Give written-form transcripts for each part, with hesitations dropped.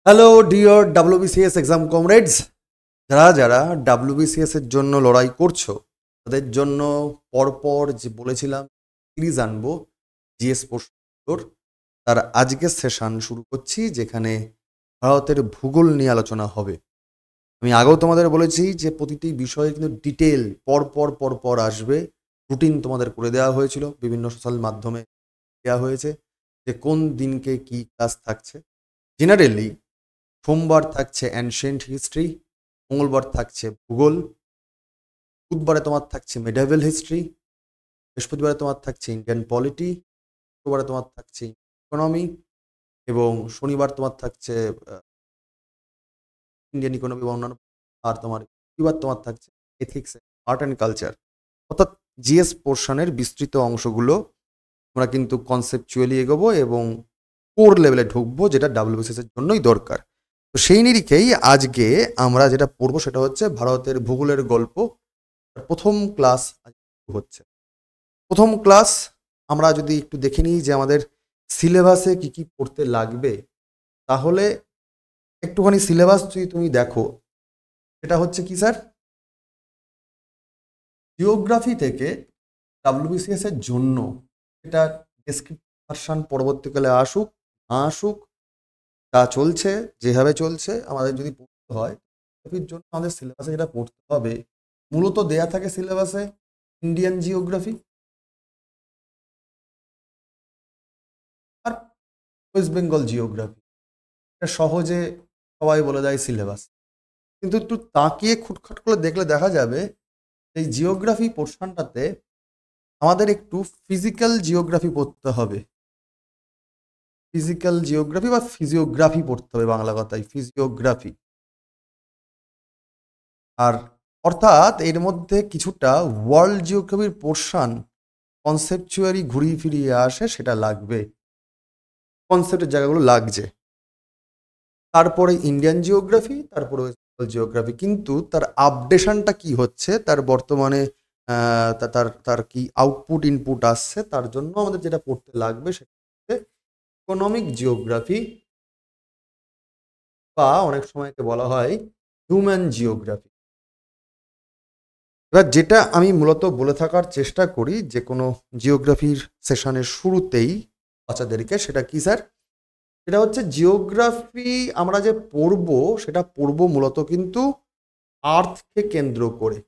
Hello dear WBCS exam comrades, যারা যারা WBCS এর জন্য লড়াই করছো তাদের জন্য পরপর যে বলেছিলাম সিরিজ আনবো জিএস প্রশ্নোত্তর, তার আজকের সেশন শুরু করছি যেখানে ভারতের ভূগোল নিয়ে আলোচনা হবে। আমি আগেও তোমাদের বলেছি যে প্রতিটি বিষয়ে কিন্তু ডিটেল পরপর আসবে। রুটিন তোমাদের করে দেওয়া হয়েছিল, বিভিন্ন সোশ্যাল মাধ্যমে দেওয়া হয়েছে যে কোন দিনকে কি ক্লাস থাকছে। জেনারেলি সোমবার থাকছে অ্যানশিয়েন্ট হিস্ট্রি, মঙ্গলবার থাকছে ভূগোল, বুধবারে তোমার থাকছে মেডিভেল হিস্ট্রি, বৃহস্পতিবারে তোমার থাকছে ইন্ডিয়ান পলিটি, শুক্রবারে তোমার থাকছে ইকোনমি এবং শনিবার তোমার থাকছে ইন্ডিয়ান ইকোনমি বা অন্যান্য, আর তোমার রবিবার তোমার থাকছে এথিক্স, আর্ট অ্যান্ড কালচার। অর্থাৎ জিএস পোর্শনের বিস্তৃত অংশগুলো আমরা কিন্তু কনসেপচুয়ালি এগোবো এবং কোর লেভেলে ঢুকবো, যেটা ডাব্লিউবিসিএস এর জন্যই দরকার। তো সেই নিরিখেই আজকে আমরা যেটা পড়বো সেটা হচ্ছে ভারতের ভূগোলের গল্প। প্রথম ক্লাস হচ্ছে। প্রথম ক্লাস আমরা যদি একটু দেখে নিই যে আমাদের সিলেবাসে কি কি পড়তে লাগবে, তাহলে একটুখানি সিলেবাস যদি তুমি দেখো, সেটা হচ্ছে কি স্যার, জিওগ্রাফি থেকে ডাব্লিউবিসিএস এর জন্য এটা ডেসক্রিপটিভ ভার্সন পরবর্তীকালে আসুক না আসুক, তা চলছে যেভাবে চলছে। আমাদের যদি পড়তে হয় জিওগ্রাফির জন্য আমাদের সিলেবাসে যেটা পড়তে হবে, মূলত দেয়া থাকে সিলেবাসে ইন্ডিয়ান জিওগ্রাফি আর ওয়েস্ট বেঙ্গল জিওগ্রাফি। এটা সহজে সবাই বলে দেয় সিলেবাস, কিন্তু একটু তাকিয়ে খুটখাট করে দেখলে দেখা যাবে এই জিওগ্রাফি পোর্শনটাতে আমাদের একটু ফিজিক্যাল জিওগ্রাফি পড়তে হবে। ফিজিক্যাল জিওগ্রাফি বা ফিজিওগ্রাফি পড়তে হবে, বাংলা কথায় ফিজিওগ্রাফি। আর অর্থাৎ এর মধ্যে কিছুটা ওয়ার্ল্ড জিওগ্রাফির পোর্শন কনসেপচুয়ালি ঘুরিয়ে ফিরিয়ে আসে, সেটা লাগবে, কনসেপ্টের জায়গাগুলো লাগছে। তারপরে ইন্ডিয়ান জিওগ্রাফি, তারপরে ওয়েস্ট বেঙ্গল জিওগ্রাফি, কিন্তু তার আপডেশনটা কি হচ্ছে, তার বর্তমানে তার তার কি আউটপুট ইনপুট আসছে, তার জন্য আমাদের যেটা পড়তে লাগবে সেটা হচ্ছে ইকোনমিক জিওগ্রাফি, বা অনেক সময় বলা হয় হিউম্যান জিওগ্রাফি। এবার যেটা আমি মূলত বলে থাকার চেষ্টা করি যে কোনো জিওগ্রাফির সেশনের শুরুতেই বাচ্চাদেরকে, সেটা কি স্যার, সেটা হচ্ছে জিওগ্রাফি আমরা যে পড়বো সেটা পড়বো মূলত কিন্তু আর্থকে কেন্দ্র করে।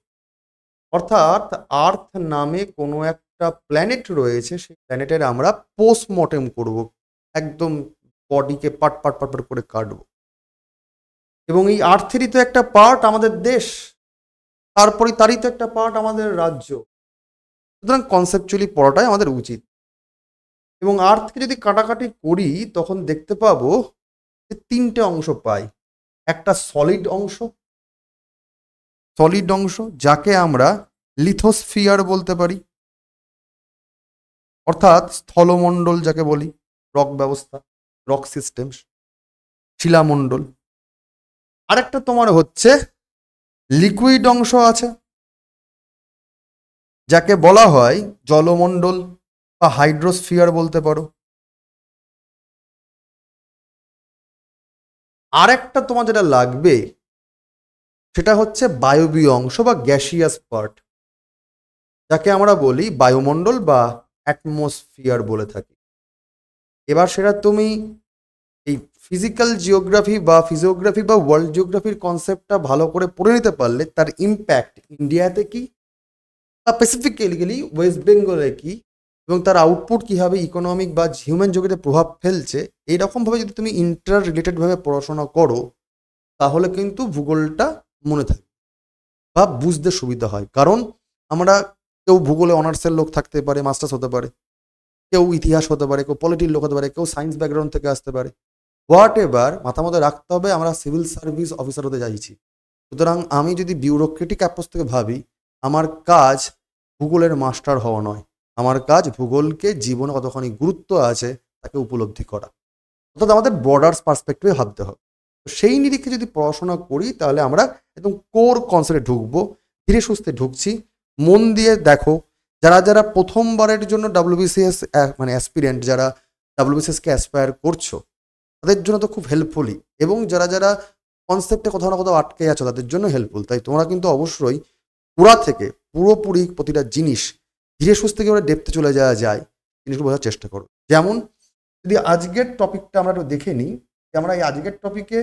অর্থাৎ আর্থ নামে কোনো একটা প্ল্যানেট রয়েছে, সেই প্ল্যানেটের আমরা পোস্টমর্টেম করব, একদম বডিকে পাট পাট পাট পাট করে কাটবো। এবং এই আর্থেরই তো একটা পার্ট আমাদের দেশ, তারপরে তারই তো একটা পার্ট আমাদের রাজ্য। সুতরাং কনসেপচুয়ালি পড়াটাই আমাদের উচিত। এবং আর্থকে যদি কাটাকাটি করি তখন দেখতে পাবো যে তিনটে অংশ পাই। একটা সলিড অংশ যাকে আমরা লিথোস্ফিয়ার বলতে পারি, অর্থাৎ স্থলমণ্ডল যাকে বলি, রক ব্যবস্থা, রক সিস্টেম, শিলামণ্ডল। আরেকটা তোমার হচ্ছে লিকুইড অংশ আছে, যাকে বলা হয় জলমণ্ডল বা হাইড্রোস্ফিয়ার বলতে পারো। আরেকটা তোমার যেটা লাগবে সেটা হচ্ছে বায়বীয় অংশ বা গ্যাসিয়াস পার্ট, যাকে আমরা বলি বায়ুমণ্ডল বা অ্যাটমসফিয়ার বলে থাকি। এবার সেটা তুমি এই ফিজিক্যাল জিওগ্রাফি বা ফিজিওগ্রাফি বা ওয়ার্ল্ড জিওগ্রাফির কনসেপ্টটা ভালো করে পড়ে নিতে পারলে তার ইম্প্যাক্ট ইন্ডিয়াতে কি, বা স্পেসিফিক্যালি ওয়েস্ট বেঙ্গলে কি, এবং তার আউটপুট কীভাবে ইকোনমিক বা হিউম্যান জগতে প্রভাব ফেলছে, এইরকমভাবে যদি তুমি ইন্টার রিলেটেডভাবে পড়াশোনা করো তাহলে কিন্তু ভূগোলটা মনে থাকে বা বুঝতে সুবিধা হয়। কারণ আমরা কেউ ভূগোলে অনার্সের লোক থাকতে পারে, মাস্টার্স হতে পারে, কেউ ইতিহাস হতে পারে, কেউ পলিটির লোক হতে পারে, কেউ সায়েন্স ব্যাকগ্রাউন্ড থেকে আসতে পারে। হোয়াট এভার, মাথা মধ্যে রাখতে হবে আমরা সিভিল সার্ভিস অফিসার হতে চাইছি। সুতরাং আমি যদি বিউরোক্রেটিক অ্যাপ্রোচ থেকে ভাবি, আমার কাজ ভূগোলের মাস্টার হওয়া নয়, আমার কাজ ভূগোলকে জীবনে কতখানি গুরুত্ব আছে তাকে উপলব্ধি করা। অর্থাৎ আমাদের বর্ডার্স পার্সপেক্টিভে ভাবতে হবে। তো সেই নিরিখে যদি পড়াশোনা করি তাহলে আমরা একদম কোর কনসেপ্টে ঢুকবো, ধীরে সুস্থে ঢুকছি। মন দিয়ে দেখো, যারা যারা প্রথমবারের জন্য ডাব্লিউবিসিএস মানে অ্যাসপিরেন্ট, যারা ডাব্লিউবিসিএসকে অ্যাসপায়ার করছো, তাদের জন্য তো খুব হেল্পফুলই, এবং যারা যারা কনসেপ্টে কোথাও না কোথাও আটকে আছো তাদের জন্য হেল্পফুল। তাই তোমরা কিন্তু অবশ্যই পুরা থেকে পুরোপুরি প্রতিটা জিনিস ধীরে সুস্থে করে ডেপথে চলে যাওয়া যায় জিনিসগুলো বোঝার চেষ্টা করো। যেমন যদি আজকের টপিকটা আমরা একটু দেখে নিই, যে আমরা এই আজকের টপিকে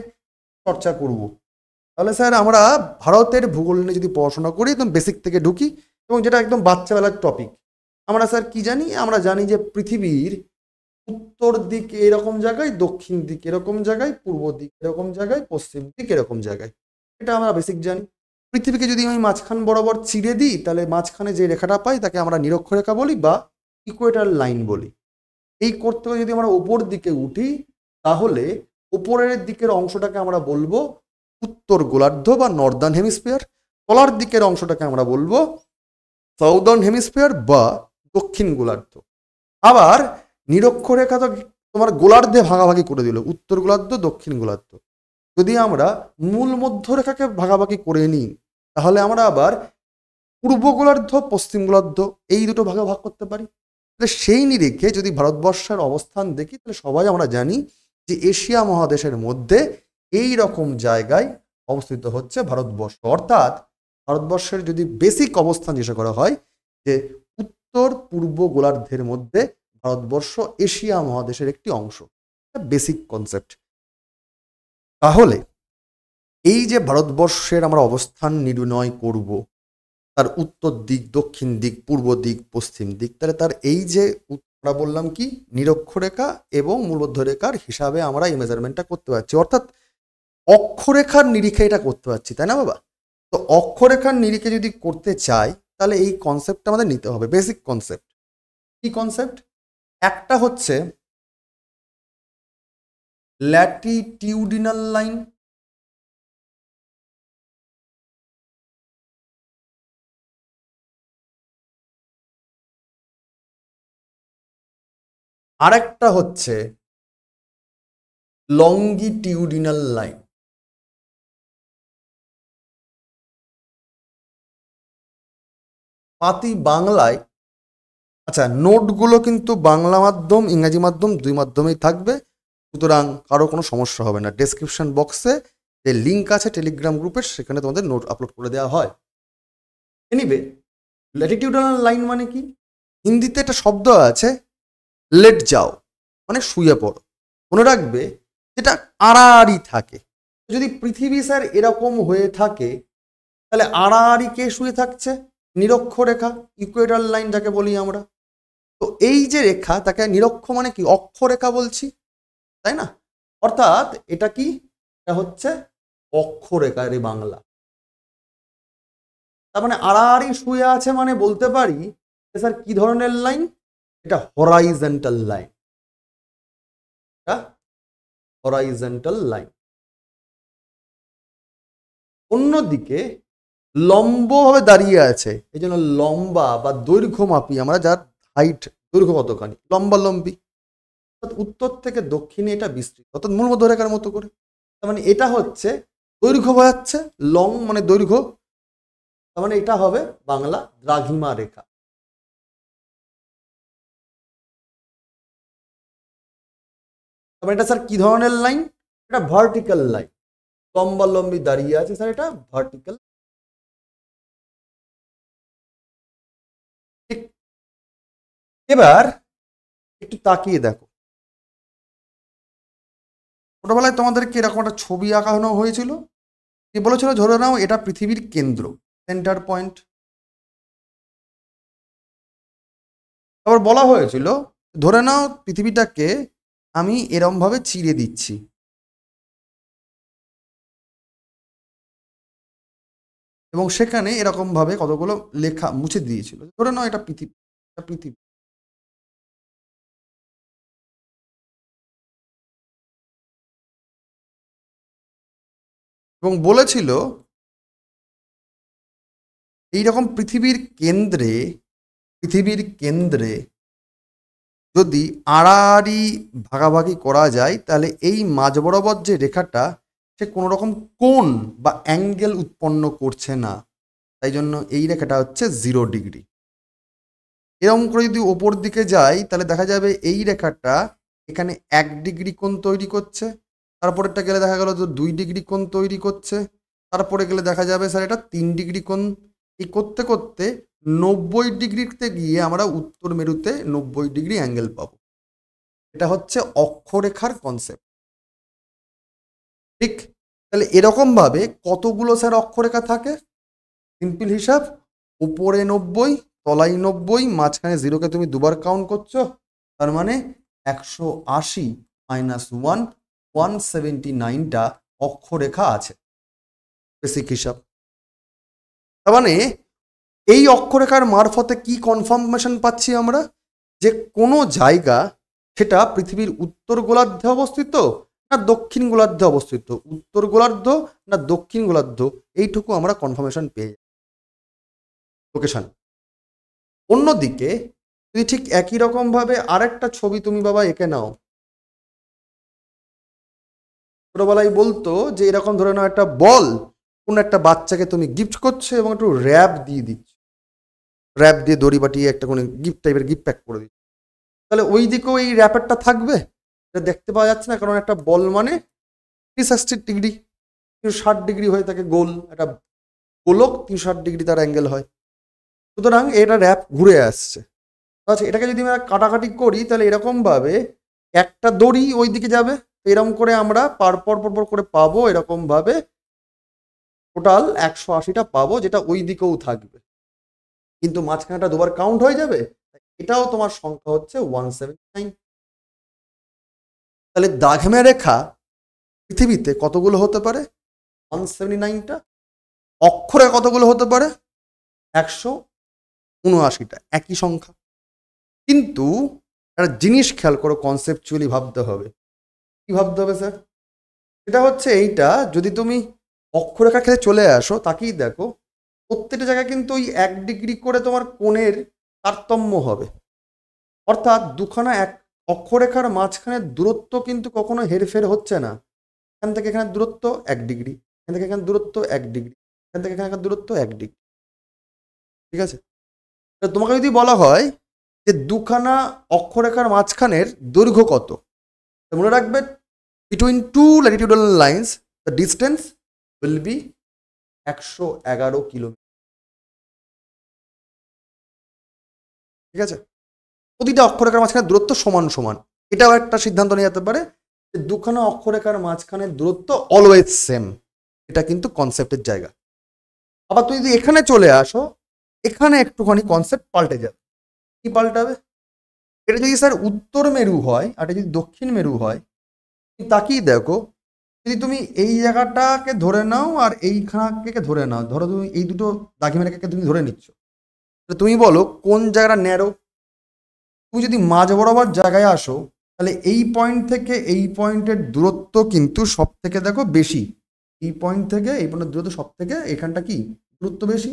চর্চা করব, তাহলে স্যার আমরা ভারতের ভূগোল নিয়ে যদি পড়াশোনা করি একদম বেসিক থেকে ঢুকি, এবং যেটা একদম বাচ্চাবেলার টপিক, আমরা স্যার কি জানি? আমরা জানি যে পৃথিবীর উত্তর দিক এরকম জায়গায়, দক্ষিণ দিক এরকম জায়গায়, পূর্ব দিক এরকম জায়গায়, পশ্চিম দিক এরকম জায়গায়, এটা আমরা বেসিক জানি। পৃথিবীকে যদি আমি মাঝখান বরাবর চিরে দিই, তাহলে মাঝখানে যে রেখাটা পাই তাকে আমরা নিরক্ষরেখা বলি বা ইকুয়েটার লাইন বলি। এই করতে যদি আমরা উপর দিকে উঠি, তাহলে উপরের দিকের অংশটাকে আমরা বলবো উত্তর গোলার্ধ বা নর্দার্ন হেমিস্ফিয়ার, তলার দিকের অংশটাকে আমরা বলবো সাউদার্ন হেমিস্ফিয়ার বা দক্ষিণ গোলার্ধ। আবার নিরক্ষরেখা তো তোমার গোলার্ধে ভাগাভাগি করে দিল, উত্তর গোলার্ধ দক্ষিণ গোলার্ধ। যদি আমরা মূল মধ্যরেখাকে ভাগাভাগি করে নিই, তাহলে আমরা আবার পূর্ব গোলার্ধ পশ্চিম গোলার্ধ এই দুটো ভাগে ভাগ করতে পারি। তাহলে সেই নিরিখে যদি ভারতবর্ষের অবস্থান দেখি, তাহলে সবাই আমরা জানি যে এশিয়া মহাদেশের মধ্যে এই রকম জায়গায় অবস্থিত হচ্ছে ভারতবর্ষ। অর্থাৎ ভারতবর্ষের যদি বেসিক অবস্থান জিজ্ঞাসা করা হয়, যে উত্তর পূর্ব গোলার্ধের মধ্যে ভারতবর্ষ এশিয়া মহাদেশের একটি অংশ, বেসিক কনসেপ্ট। তাহলে এই যে ভারতবর্ষের আমরা অবস্থান নির্ণয় করব, তার উত্তর দিক, দক্ষিণ দিক, পূর্ব দিক, পশ্চিম দিক, তাহলে তার এই যে আমরা বললাম কি নিরক্ষরেখা এবং মূলমধ্যরেখার হিসাবে আমরা এই মেজারমেন্টটা করতে পারছি, অর্থাৎ অক্ষরেখার নিরিখে এটা করতে পারছি, তাই না বাবা? তো অক্ষরেখার নিরিখে যদি করতে চাই, তাহলে এই কনসেপ্টটা আমাদের নিতে হবে, বেসিক কনসেপ্ট। কি কনসেপ্ট? একটা হচ্ছে ল্যাটিটিউডিনাল লাইন, আরেকটা হচ্ছে লঙ্গিটিউডিনাল লাইন। পাতি বাংলায়, আচ্ছা নোটগুলো কিন্তু বাংলা মাধ্যম ইংরাজি মাধ্যম দুই মাধ্যমেই থাকবে, সুতরাং কারো কোনো সমস্যা হবে না। ডেসক্রিপশন বক্সে যে লিঙ্ক আছে টেলিগ্রাম গ্রুপের, সেখানে তোমাদের নোট আপলোড করে দেওয়া হয়। এনিওয়ে, ল্যাটিটিউডাল লাইন মানে কি? হিন্দিতে একটা শব্দ আছে লেট যাও, মানে শুয়ে পড়ো। মনে রাখবে যেটা আড়াআড়ি থাকে। যদি পৃথিবী স্যার এরকম হয়ে থাকে, তাহলে আড়াআড়ি কে শুয়ে থাকছে? নিরক্ষরেখা, ইকুয়েটার লাইন যাকে বলি আমরা। তো এই যে রেখা, তাকে নিরক্ষ মানে কি অক্ষরেখা বলছি, তাই না? অর্থাৎ এটা কি? এটা হচ্ছে অক্ষরেখা রে বাংলা। তার মানে আড়াআড়ি শুয়ে আছে, মানে বলতে পারি স্যার কি ধরনের লাইন? এটা হরাইজন্টাল লাইন, এটা হরাইজন্টাল লাইন। অন্যদিকে লম্বভাবে দাঁড়িয়ে আছে, এই জন্য লম্বা বা দৈর্ঘ্য মাপি আমরা, যার হাইট দৈর্ঘ্য কতখানি, লম্বা লম্বি। উত্তর থেকে দক্ষিণে এটা বিস্তৃত, অর্থাৎ মূল মধ্যরেখার মতো করে। তার মানে এটা হচ্ছে দৈর্ঘ্য বোঝাচ্ছে, লং মানে দৈর্ঘ্য, তার মানে এটা হবে বাংলা দ্রাঘিমা রেখা। তার মানে এটা স্যার কি ধরনের লাইন? এটা ভার্টিক্যাল লাইন, লম্বা লম্বি দাঁড়িয়ে আছে স্যার, এটা ভার্টিক্যাল। এবার একটু তাকিয়ে দেখো, ছোটবেলায় তোমাদেরকে এরকম একটা ছবি আঁকানো হয়েছিল, কি বলেছিল? ধরে নাও এটা পৃথিবীর কেন্দ্র, সেন্টার পয়েন্ট। আবার বলা হয়েছিল ধরে নাও পৃথিবীটাকে আমি এরম ভাবে চিরে দিচ্ছি, এবং সেখানে এরকম ভাবে কতগুলো লেখা মুছে দিয়েছিল। ধরে নাও এটা পৃথিবী, পৃথিবী। এবং বলেছিল এইরকম পৃথিবীর কেন্দ্রে যদি আড়াআড়ি ভাগাভাগি করা যায়, তাহলে এই মাঝ বরাবর যে রেখাটা, সে কোনো রকম কোণ বা অ্যাঙ্গেল উৎপন্ন করছে না, তাই জন্য এই রেখাটা হচ্ছে 0 ডিগ্রি। এরকম করে যদি ওপর দিকে যাই, তাহলে দেখা যাবে এই রেখাটা এখানে 1 ডিগ্রি কোণ তৈরি করছে, তারপরেরটা গেলে দেখা গেল যে 2 ডিগ্রি কোণ তৈরি করছে, তারপরে গেলে দেখা যাবে স্যার এটা 3 ডিগ্রি কোণ। এই করতে করতে 90 ডিগ্রিতে গিয়ে আমরা উত্তর মেরুতে 90 ডিগ্রি অ্যাঙ্গেল পাবো। এটা হচ্ছে অক্ষরেখার কনসেপ্ট। ঠিক, তাহলে এরকম ভাবে কতগুলো স্যার অক্ষরেখা থাকে? সিম্পল হিসাব, উপরে 90, তলায় 90, মাঝখানে জিরোকে তুমি দুবার কাউন্ট করছো, তার মানে 180 মাইনাস 1, 179টা অক্ষরেখা আছে। বেসিক হিসাব। তার মানে এই অক্ষরেখার মারফতে কি কনফার্মেশন পাচ্ছি আমরা? যে কোনো জায়গা সেটা পৃথিবীর উত্তর গোলার্ধে অবস্থিত না দক্ষিণ গোলার্ধে অবস্থিত, উত্তর গোলার্ধ না দক্ষিণ গোলার্ধ, এইটুকু আমরা কনফার্মেশন পেয়ে যাই লোকেশন। অন্যদিকে যদি ঠিক একই রকম ভাবে আরেকটা ছবি তুমি বাবা এঁকে নাও, ছোটবেলায় বলতো যে এরকম ধরে নাও একটা বল কোন একটা বাচ্চাকে তুমি গিফট করছো এবং একটু র্যাপ দিয়ে দিচ্ছ, র্যাপ দিয়ে দড়ি বাটিয়ে একটা কোনো গিফট টাইপের গিফট প্যাক করে দিচ্ছ, তাহলে ওই দিকেও এই র্যাপারটা থাকবে? এটা দেখতে পাওয়া যাচ্ছে না, কারণ একটা বল মানে 360 ডিগ্রি, 360 ডিগ্রি হয়ে থাকে গোল, একটা গোলক 360 ডিগ্রি তার অ্যাঙ্গেল হয়, সুতরাং এটা র্যাপ ঘুরে আসছে। আচ্ছা, এটাকে যদি আমরা কাটাকাটি করি তাহলে এরকম ভাবে একটা দড়ি ওই দিকে যাবে, এরকম করে আমরা পরপর করে পাবো, এরকম ভাবে টোটাল 180টা পাবো, যেটা ওই দিকেও থাকবে, কিন্তু মাঝখানেটা দুবার কাউন্ট হয়ে যাবে, এটাও তোমার সংখ্যা হচ্ছে 179। তাহলে দ্রাঘিমা রেখা পৃথিবীতে কতগুলো হতে পারে? 179টা। অক্ষরে কতগুলো হতে পারে? 179টা, একই সংখ্যা। কিন্তু একটা জিনিস খেয়াল করো, কনসেপচুয়ালি ভাবতে হবে। কি ভাবতে হবে স্যার? এটা হচ্ছে এইটা, যদি তুমি অক্ষরেখা ক্ষেত্রে চলে আসো তাকেই দেখো, প্রত্যেকটা জায়গায় কিন্তু ওই 1 ডিগ্রি করে তোমার কোণের তারতম্য হবে, অর্থাৎ দুখানা এক অক্ষরেখার মাঝখানে দূরত্ব কিন্তু কখনো হেরফের হচ্ছে না। এখান থেকে এখানে দূরত্ব 1 ডিগ্রি, এখান থেকে এখানে দূরত্ব 1 ডিগ্রি, এখান থেকে এখানে দূরত্ব 1 ডিগ্রি। ঠিক আছে, তোমাকে যদি বলা হয় যে দুখানা অক্ষরেখার মাঝখানের দৈর্ঘ্য কত, মনে রাখবে between two latitudinal lines the distance will be 111 kilometre. ঠিক আছে, প্রতিটা অক্ষরেখার মাঝখানে দূরত্ব সমান সমান, এটাও একটা সিদ্ধান্ত নিয়ে যেতে পারে যে দুখানা অক্ষরেখার মাঝখানে দূরত্ব অলওয়েজ সেম, এটা কিন্তু কনসেপ্টের জায়গা। আবার তুমি যদি এখানে চলে আসো, এখানে একটুখানি কনসেপ্ট পাল্টে যাবে। কি পাল্টাবে? এটা যদি স্যার উত্তর মেরু হয় আর এটা যদি দক্ষিণ মেরু হয়, তাকিয়ে দেখো, যদি তুমি এই জায়গাটাকে ধরে নাও আর এইখানকে ধরে নাও, ধরো তুমি এই দুটো দাগি মেরেকে তুমি ধরে নিচ্ছ, তুমি বলো কোন জায়গাটা ন্যারো। তুমি যদি মাঝ বরাবর জায়গায় আসো, তাহলে এই পয়েন্ট থেকে এই পয়েন্টের দূরত্ব কিন্তু সব থেকে দেখো বেশি, এই পয়েন্ট থেকে এই পয়েন্টের দূরত্ব সব থেকে এখানটা কি দূরত্ব বেশি।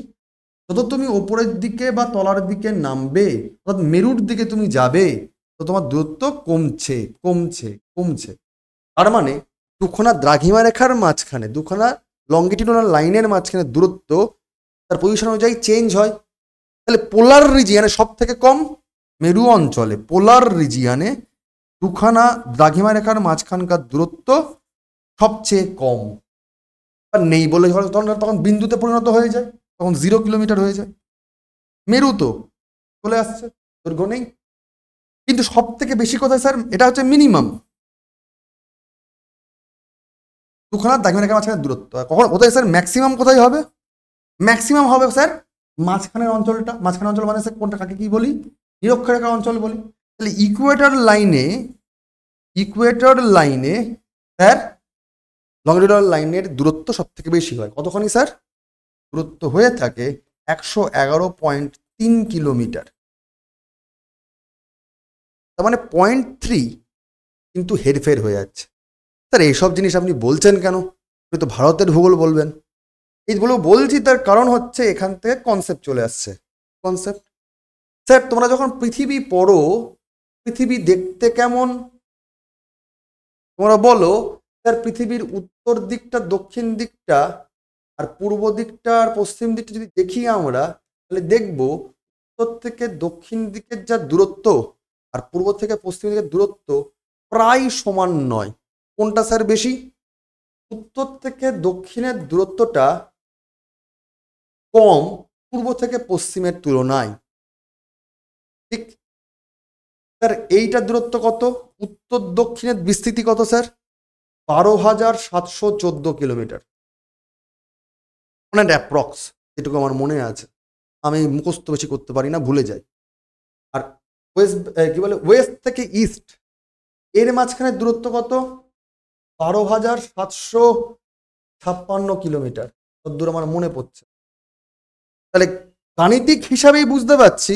যত তুমি ওপরের দিকে বা তলার দিকে নামবে, অর্থাৎ মেরুর দিকে তুমি যাবে, তো তোমার দূরত্ব কমছে কমছে কমছে। তার মানে দুখানা দ্রাঘিমা রেখার মাঝখানে, দুখানা লঙ্গিটিউডাল লাইনের মাঝখানে দূরত্ব তার পজিশন অনুযায়ী চেঞ্জ হয়। তাহলে পোলার রিজিয়ানে সব থেকে কম, মেরু অঞ্চলে পোলার রিজিয়ানে দুখানা দ্রাঘিমা রেখার মাঝখানকার দূরত্ব সবচেয়ে কম, আর নেই বলে তখন বিন্দুতে পরিণত হয়ে যায়, তখন 0 কিলোমিটার হয়ে যায়। মেরু তো চলে আসছে, দৈর্ঘ্য নেই। কিন্তু সব থেকে বেশি কোথায় স্যার? এটা হচ্ছে মিনিমাম, দুখানা দাগিমা রেখার মাঝখানে দূরত্ব। কখন কোথায় স্যার ম্যাক্সিমাম কোথায় হবে? ম্যাক্সিমাম হবে স্যার মাঝখানের অঞ্চলটা। মাঝখানের অঞ্চল মানে স্যার কোনটা, কাকে কি বলি? নিরক্ষরেখা অঞ্চল বলি। তাহলে ইকুয়েটর লাইনে স্যার লঙ্গিটিউডাল লাইনের দূরত্ব সব থেকে বেশি হয়। কতখানি স্যার? দূরত্ব হয়ে থাকে 111.3 কিলোমিটার। তার মানে 0.3 কিন্তু হেরফের হয়ে যাচ্ছে। স্যার এইসব জিনিস আপনি বলছেন কেন? আপনি তো ভারতের ভূগোল বলবেন। এইগুলো বলছি তার কারণ হচ্ছে এখান থেকে কনসেপ্ট চলে আসছে। কনসেপ্ট স্যার, তোমরা যখন পৃথিবী পড়ো, পৃথিবী দেখতে কেমন তোমরা বলো? স্যার পৃথিবীর উত্তর দিকটা, দক্ষিণ দিকটা আর পূর্ব দিকটা আর পশ্চিম দিকটা যদি দেখি আমরা, তাহলে দেখবো উত্তর থেকে দক্ষিণ দিকের যা দূরত্ব আর পূর্ব থেকে পশ্চিম দিকের দূরত্ব প্রায় সমান নয়। কোনটা স্যার বেশি? উত্তর থেকে দক্ষিণের দূরত্বটা কম পূর্ব থেকে পশ্চিমের তুলনায়। ঠিক স্যার, এইটার দূরত্ব কত? উত্তর দক্ষিণের বিস্তৃতি কত স্যার? 12,714 কিলোমিটার, মানে অ্যাপ্রক্স, যেটুকু আমার মনে আছে। আমি মুখস্থ বেশি করতে পারি না, ভুলে যাই। আর ওয়েস্ট কি বলে, ওয়েস্ট থেকে ইস্ট এর মাঝখানের দূরত্ব কত? 12,756 কিলোমিটার, তদ্দূর আমার মনে পড়ছে। তাহলে গাণিতিক হিসাবেই বুঝতে পারছি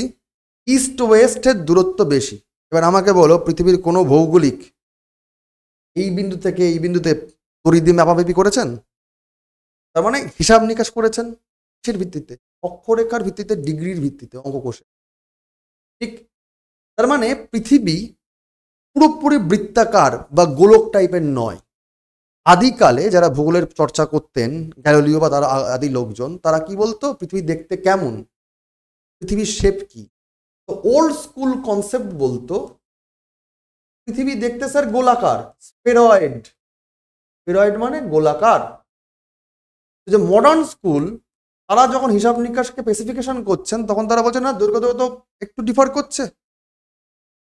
ইস্ট ওয়েস্টের দূরত্ব বেশি। এবার আমাকে বলো, পৃথিবীর কোনো ভৌগোলিক এই বিন্দু থেকে এই বিন্দুতে পরিধি মাপামাপি করেছেন? তার মানে হিসাব নিকাশ করেছেন কিসের ভিত্তিতে? অক্ষরেখার ভিত্তিতে, ডিগ্রির ভিত্তিতে, অঙ্ক কষে। ঠিক, তার মানে পৃথিবী পুরোপুরি বৃত্তাকার বা গোলক টাইপের নয়। আদিকালে যারা ভূগোলের চর্চা করতেন, গ্যালিলিও বা তারা আদি লোকজন, তারা কি বলতো? পৃথিবী দেখতে কেমন, পৃথিবীর শেপ কি? তো ওল্ড স্কুল কনসেপ্ট বলতো পৃথিবী দেখতে স্যার গোলাকার, স্ফেরয়েড। স্ফেরয়েড মানে গোলাকার। যে মডার্ন স্কুল, তারা যখন হিসাব নিকাশকে স্পেসিফিকেশন করছেন, তখন তারা বলছে না, দৈর্ঘ্য তো একটু ডিফার করছে।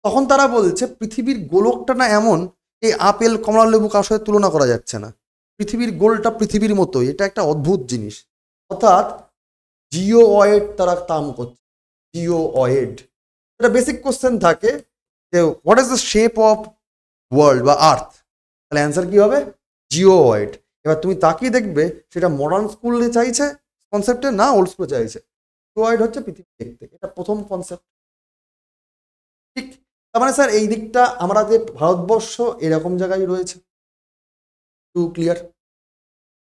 তখন তারা বলছে পৃথিবীর গোলকটা না এমন, এই আপেল কমলা লেবু কার সাথে তুলনা করা যাচ্ছে না। পৃথিবীর গোলটা পৃথিবীর মতোই, এটা একটা অদ্ভুত জিনিস। অর্থাৎ জিওয়েড তারা তাম করছে, জিওয়েড। এটা বেসিক কোশ্চেন থাকে যে what is the shape of world বা আর্থ, তাহলে অ্যান্সার কি হবে? জিওয়েড। এবার তুমি তাকিয়ে দেখবে সেটা মডার্ন স্কুলে চাইছে কনসেপ্টে, না ওল্ড স্কুলে চাইছে। জিওয়েড হচ্ছে পৃথিবী দেখতে, এটা প্রথম কনসেপ্ট। ঠিক, তার মানে স্যার এই দিকটা আমাদের ভারতবর্ষ এরকম জায়গায় রয়েছে, টু ক্লিয়ার।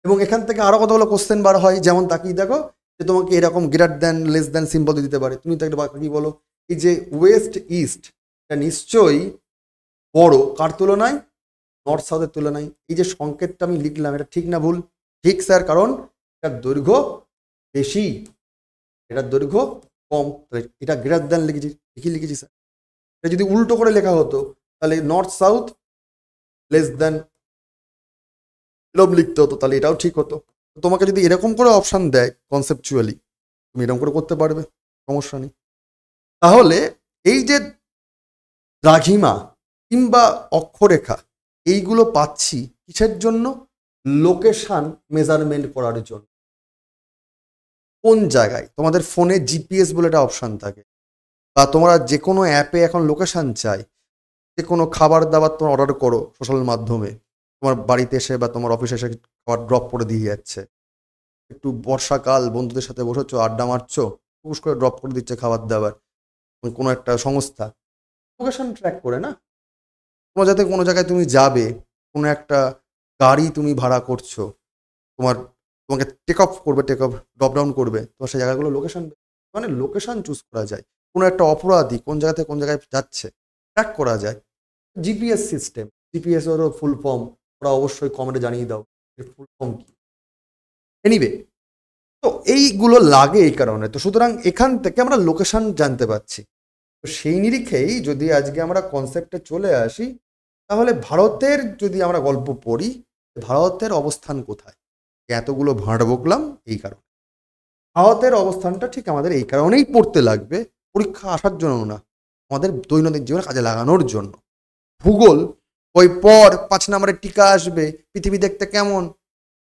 এবং এখান থেকে আরো কতগুলো কোশ্চেন বার হয়, যেমন তাকিয়ে দেখো যে তোমাকে এরকম greater than, less than symbol দিতে পারে, তুমি তাকে কি বলো? এই যে ওয়েস্ট ইস্ট, এটা নিশ্চয়ই বড় কার তুলনায়? নর্থ সাউথের তুলনায়। এই যে সংকেতটা আমি লিখলাম, এটা ঠিক না ভুল? ঠিক স্যার, কারণ এটার দৈর্ঘ্য বেশি, এটার দৈর্ঘ্য কম। এটা গ্রেটার দ্যান লিখেছি, ঠিকই লিখেছি স্যার। এটা যদি উল্টো করে লেখা হতো, তাহলে নর্থ সাউথ লেস দ্যান এরকম লিখতে হতো, তাহলে এটাও ঠিক হতো। তোমাকে যদি এরকম করে অপশান দেয় কনসেপচুয়ালি, তুমি এরকম করে করতে পারবে, সমস্যা নেই। তাহলে এই যে দ্রাঘিমা কিংবা অক্ষরেখা, এইগুলো পাচ্ছি কিসের জন্য? লোকেশন মেজারমেন্ট করার জন্য। কোন জায়গায়? তোমাদের ফোনে জিপিএস বলে একটা অপশান থাকে, বা তোমরা যে কোনো অ্যাপে এখন লোকেশান চাই। যে কোনো খাবার দাবার তোমার অর্ডার করো সোশ্যাল মাধ্যমে, তোমার বাড়িতে এসে বা তোমার অফিসে এসে খাবার ড্রপ করে দিয়ে যাচ্ছে। একটু বর্ষাকাল, বন্ধুদের সাথে বসেছো, আড্ডা মারছো, টুকুস করে ড্রপ করে দিচ্ছে খাবার দাবার কোনো একটা সংস্থা, লোকেশন ট্র্যাক করে না। কোনো যাতে কোনো জায়গায় তুমি যাবে, কোনো একটা গাড়ি তুমি ভাড়া করছো, তোমাকে টেক অফ করবে, টেক অফ ড্রপ ডাউন করবে, তোমার সেই জায়গাগুলো লোকেশন, মানে লোকেশন চুজ করা যায়। কোনো একটা অপরাধী কোন জায়গা থেকে কোন জায়গায় যাচ্ছে ট্র্যাক করা যায়। জিপিএস সিস্টেম, জিপিএস এরও ফুল ফর্ম ওরা অবশ্যই কমেন্টে জানিয়ে দাও এর ফুল ফর্ম কি। এনিওয়ে, তো এইগুলো লাগে এই কারণে। তো সুতরাং এখান থেকে আমরা লোকেশন জানতে পারছি। তো সেই নিরিখেই যদি আজকে আমরা কনসেপ্টে চলে আসি, তাহলে ভারতের যদি আমরা গল্প পড়ি, ভারতের অবস্থান কোথায়? এতগুলো ভাঁড় বকলাম এই কারণে। ভারতের অবস্থানটা ঠিক আমাদের এই কারণেই পড়তে লাগবে, পরীক্ষা আসার জন্য না, আমাদের দৈনন্দিন জীবনে কাজে লাগানোর জন্য। ভূগোল ওই পর 5 নম্বরের টিকা আসবে, পৃথিবী দেখতে কেমন,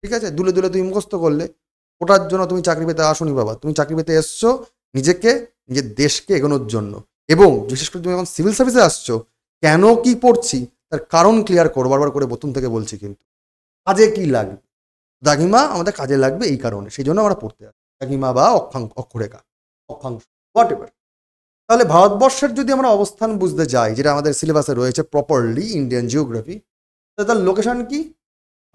ঠিক আছে, দুলে দুলে তুমি মুখস্থ করলে। ওটার জন্য তুমি চাকরি পেতে আসোনি বাবা, তুমি চাকরি পেতে এসছো নিজেকে, নিজের দেশকে এগোনোর জন্য। এবং বিশেষ করে তুমি এখন সিভিল সার্ভিসে আসছো, কেন কি পড়ছি তার কারণ ক্লিয়ার করো, বারবার করে প্রথম থেকে বলছি। কিন্তু কাজে কি লাগবে? দ্রাঘিমা আমাদের কাজে লাগবে এই কারণে, সেই জন্য আমরা পড়তে আসি দ্রাঘিমা বা অক্ষরেখা, অক্ষাংশ, হোয়াট এভার। তাহলে ভারতবর্ষের যদি আমরা অবস্থান বুঝতে যাই, যেটা আমাদের সিলেবাসে রয়েছে প্রপারলি, ইন্ডিয়ান জিওগ্রাফি, তার লোকেশন কি?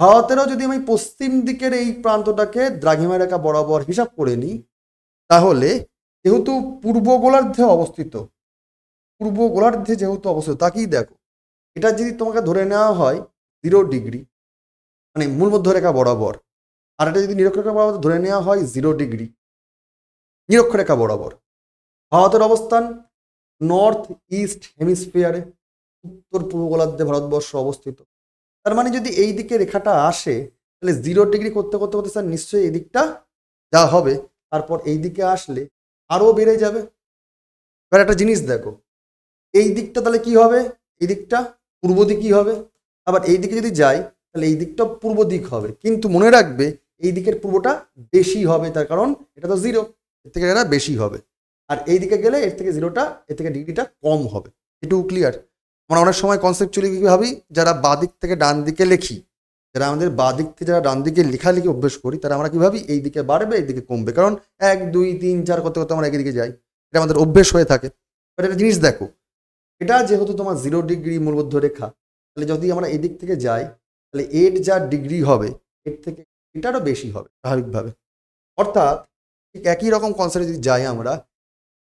ভারতেরও যদি আমি পশ্চিম দিকের এই প্রান্তটাকে দ্রাঘিমা রেখা বরাবর হিসাব করে নিই, তাহলে যেহেতু পূর্ব গোলার্ধে অবস্থিত, পূর্ব গোলার্ধে যেহেতু অবস্থিত, তাকেই দেখো, এটা যদি তোমাকে ধরে নেওয়া হয় 0 ডিগ্রি, মানে মূল মধ্যরেখা বরাবর, আর এটা যদি নিরক্ষরেখা বরাবর ধরে নেওয়া হয় 0 ডিগ্রি, নিরক্ষরেখা বরাবর। ভারতের অবস্থান নর্থ ইস্ট হেমিস্ফিয়ারে, উত্তর পূর্ব গোলার্ধে ভারতবর্ষ অবস্থিত। তার মানে যদি এই দিকে রেখাটা আসে তাহলে 0 ডিগ্রি করতে করতে করতে স্যার নিশ্চয়ই এই দিকটা যা হবে তারপর এই দিকে আসলে আরো বেড়ে যাবে। এবার একটা জিনিস দেখো, এই দিকটা তাহলে কি হবে, এই দিকটা পূর্ব দিকই হবে। আবার এই দিকে যদি যাই তাহলে এই দিকটা পূর্ব দিক হবে, কিন্তু মনে রাখবে এই দিকের পূর্বটা বেশি হবে, তার কারণ এটা তো 0, এর থেকে এটা বেশি হবে। আর এই দিকে গেলে এর থেকে 0টা, এর থেকে ডিগ্রিটা কম হবে। এটুকু ক্লিয়ার? আমরা অনেক সময় কনসেপচুয়ালি কি ভাবি, যারা বাঁ দিক থেকে ডান দিকে লিখি, যারা আমাদের বাঁ দিক থেকে যারা ডান দিকে লেখালেখি অভ্যেস করি, তারা আমরা কি ভাবি এই দিকে বাড়বে এই দিকে কমবে, কারণ 1 2 3 4 করতে করতে আমরা একদিকে যাই, এটা আমাদের অভ্যেস হয়ে থাকে। বাট একটা জিনিস দেখো, এটা যেহেতু তোমার 0 ডিগ্রি মূলবদ্ধ রেখা, তাহলে যদি আমরা এদিক থেকে যাই তাহলে এর যা ডিগ্রি হবে এর থেকে এটারও বেশি হবে স্বাভাবিকভাবে। অর্থাৎ ঠিক একই রকম কনসেপ্টে যদি যাই আমরা,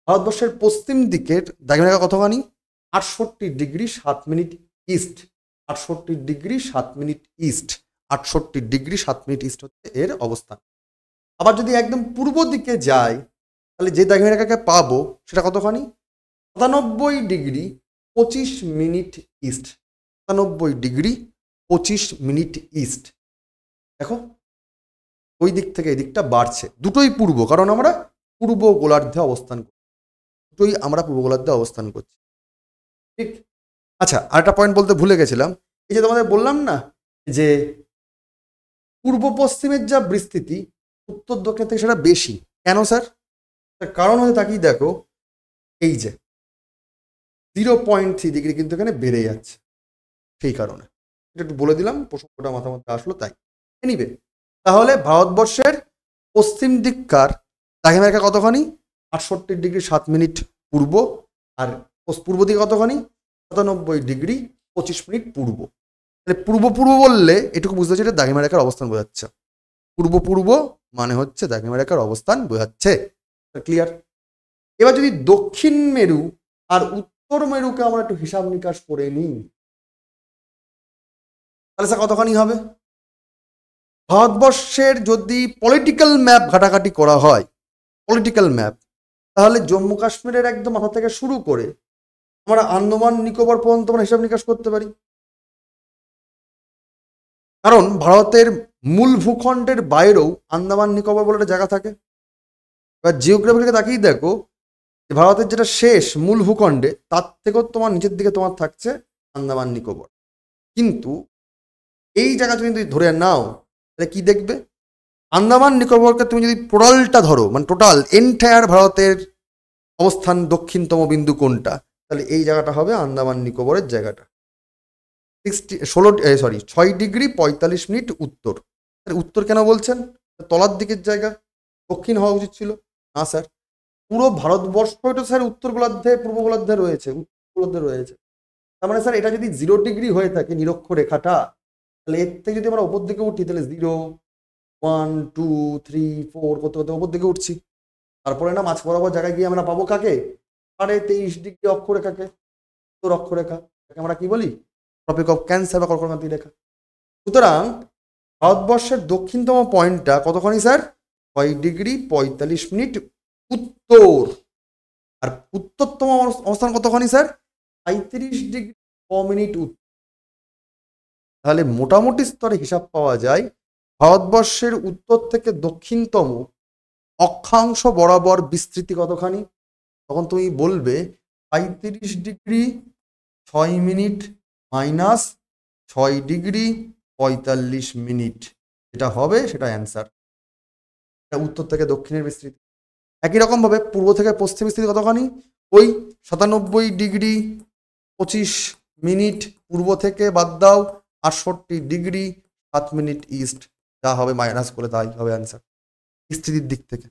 ভারতবর্ষের পশ্চিম দিকের দ্রাঘিমারেখা কতখানি, 68 degree 7 minute east, 68 degree 7 minute east, 68 degree 7 minute east হচ্ছে এর অবস্থান। আবার যদি একদম পূর্ব দিকে যাই তাহলে যে দ্রাঘিমারেখাকে পাবো সেটা কতখানি, 97 degree 25 minute east, 97 degree 25 minute east. দেখো ওই দিক থেকে এই দিকটা বাড়ছে, দুটোই পূর্ব, কারণ আমরা পূর্ব গোলার্ধে অবস্থান করছি, দুটোই আমরা পূর্ব গোলার্ধে অবস্থান করছি। ঠিক। আচ্ছা, আরেকটা পয়েন্ট বলতে ভুলে গেছিলাম, এই যে তোমাদের বললাম না যে পূর্ব পশ্চিমের যা বিস্তৃতি উত্তর দক্ষিণ থেকে সেটা বেশি। কেন স্যার? তার কারণ হচ্ছে তাকিয়ে দেখো, এই যে 0.3 ডিগ্রি কিন্তু এখানে বেড়ে যাচ্ছে, সেই কারণে এটা একটু বলে দিলাম, প্রসঙ্গটা মাথার মধ্যে আসলো তাই। এনিওয়ে, তাহলে ভারতবর্ষের পশ্চিম দিককার দ্রাঘিমারেখা কতখানি, 68 ডিগ্রি 7 মিনিট পূর্ব, আর পূর্ব দিকে কতখানি, 97 ডিগ্রি 25 মিনিট পূর্ব। তাহলে পূর্ব পূর্ব বললে এটুকু বুঝতে হচ্ছে এটা দ্রাঘিমারেখার অবস্থান বোঝাচ্ছে। পূর্ব পূর্ব মানে হচ্ছে দ্রাঘিমারেখার অবস্থান বোঝাচ্ছে। ক্লিয়ার? এবার যদি দক্ষিণ মেরু আর উত্তর মেরুকে আমরা একটু হিসাব নিকাশ করে নিই তাহলে স্যার কতখানি হবে? ভারতবর্ষের যদি পলিটিক্যাল ম্যাপ ঘাটাঘাটি করা হয়, পলিটিক্যাল ম্যাপ, তাহলে জম্মু কাশ্মীরের একদম মাথা থেকে শুরু করে আমরা আন্দামান নিকোবর পর্যন্ত আমরা হিসাব নিকাশ করতে পারি। কারণ ভারতের মূল ভূখণ্ডের বাইরেও আন্দামান নিকোবর বলে একটা জায়গা থাকে। এবার জিওগ্রাফিকে তাকিয়ে দেখো, ভারতের যেটা শেষ মূল ভূখণ্ডে তার থেকেও তোমার নিচের দিকে তোমার থাকছে আন্দামান নিকোবর। কিন্তু এই জায়গা যদি তুমি ধরে নাও তাহলে কি দেখবে, আন্দামান নিকোবরকে তুমি যদি টোটালটা ধরো, মানে টোটাল এন্টায়ার ভারতের অবস্থান দক্ষিণতম বিন্দু কোনটা, তাহলে এই জায়গাটা হবে আন্দামান নিকোবরের জায়গাটা। 6 ডিগ্রি 45 মিনিট উত্তর। উত্তর কেন বলছেন? তলার দিকের জায়গা, দক্ষিণ হওয়া উচিত ছিল না স্যার। পুরো ভারতবর্ষটা স্যার উত্তর গোলার্ধে পূর্ব গোলার্ধে রয়েছে, উত্তর গোলার্ধে রয়েছে। তার মানে স্যার এটা যদি 0 ডিগ্রি হয়ে থাকে নিরক্ষরেখাটা, তাহলে এর থেকে যদি আমরা ওপর দিকে উঠি তাহলে 0 1 2 3 4 করতে করতে ওপর দিকে উঠছি, তারপরে না মাঝ বরাবর জায়গায় গিয়ে আমরা পাবো কাকে, 23.5 ডিগ্রি অক্ষরেখাকে, উত্তর অক্ষরেখা, আমরা কি বলি ট্রপিক অফ ক্যান্সার বা কর্কটক্রান্তি রেখা। সুতরাং ভারতবর্ষের দক্ষিণতম পয়েন্টটা কতখানি স্যার, 6 ডিগ্রি 45 মিনিট উত্তর। আর উত্তরতম অবস্থান কতখানি স্যার, 35 ডিগ্রি 6 মিনিট উত্তর। তাহলে মোটামুটি স্তরে হিসাব পাওয়া যায় ভারতবর্ষের উত্তর থেকে দক্ষিণতম অক্ষাংশ বরাবর বিস্তৃতি কতখানি। তখন তুমি বলবে 35 degree 6 minute minus 6 degree 45 minute, যেটা হবে সেটা অ্যান্সার। এটা উত্তর থেকে দক্ষিণের বিস্তৃতি। একই রকম ভাবে পূর্ব থেকে পশ্চিম বিস্তৃতি কতখানি, ওই 97 ডিগ্রি 25 মিনিট পূর্ব থেকে বাদ দাও 68 ডিগ্রি 7 মিনিট ইস্ট, যা হবে মাইনাস করে তাই হবে অ্যান্সার বিস্তৃতির দিক থেকে।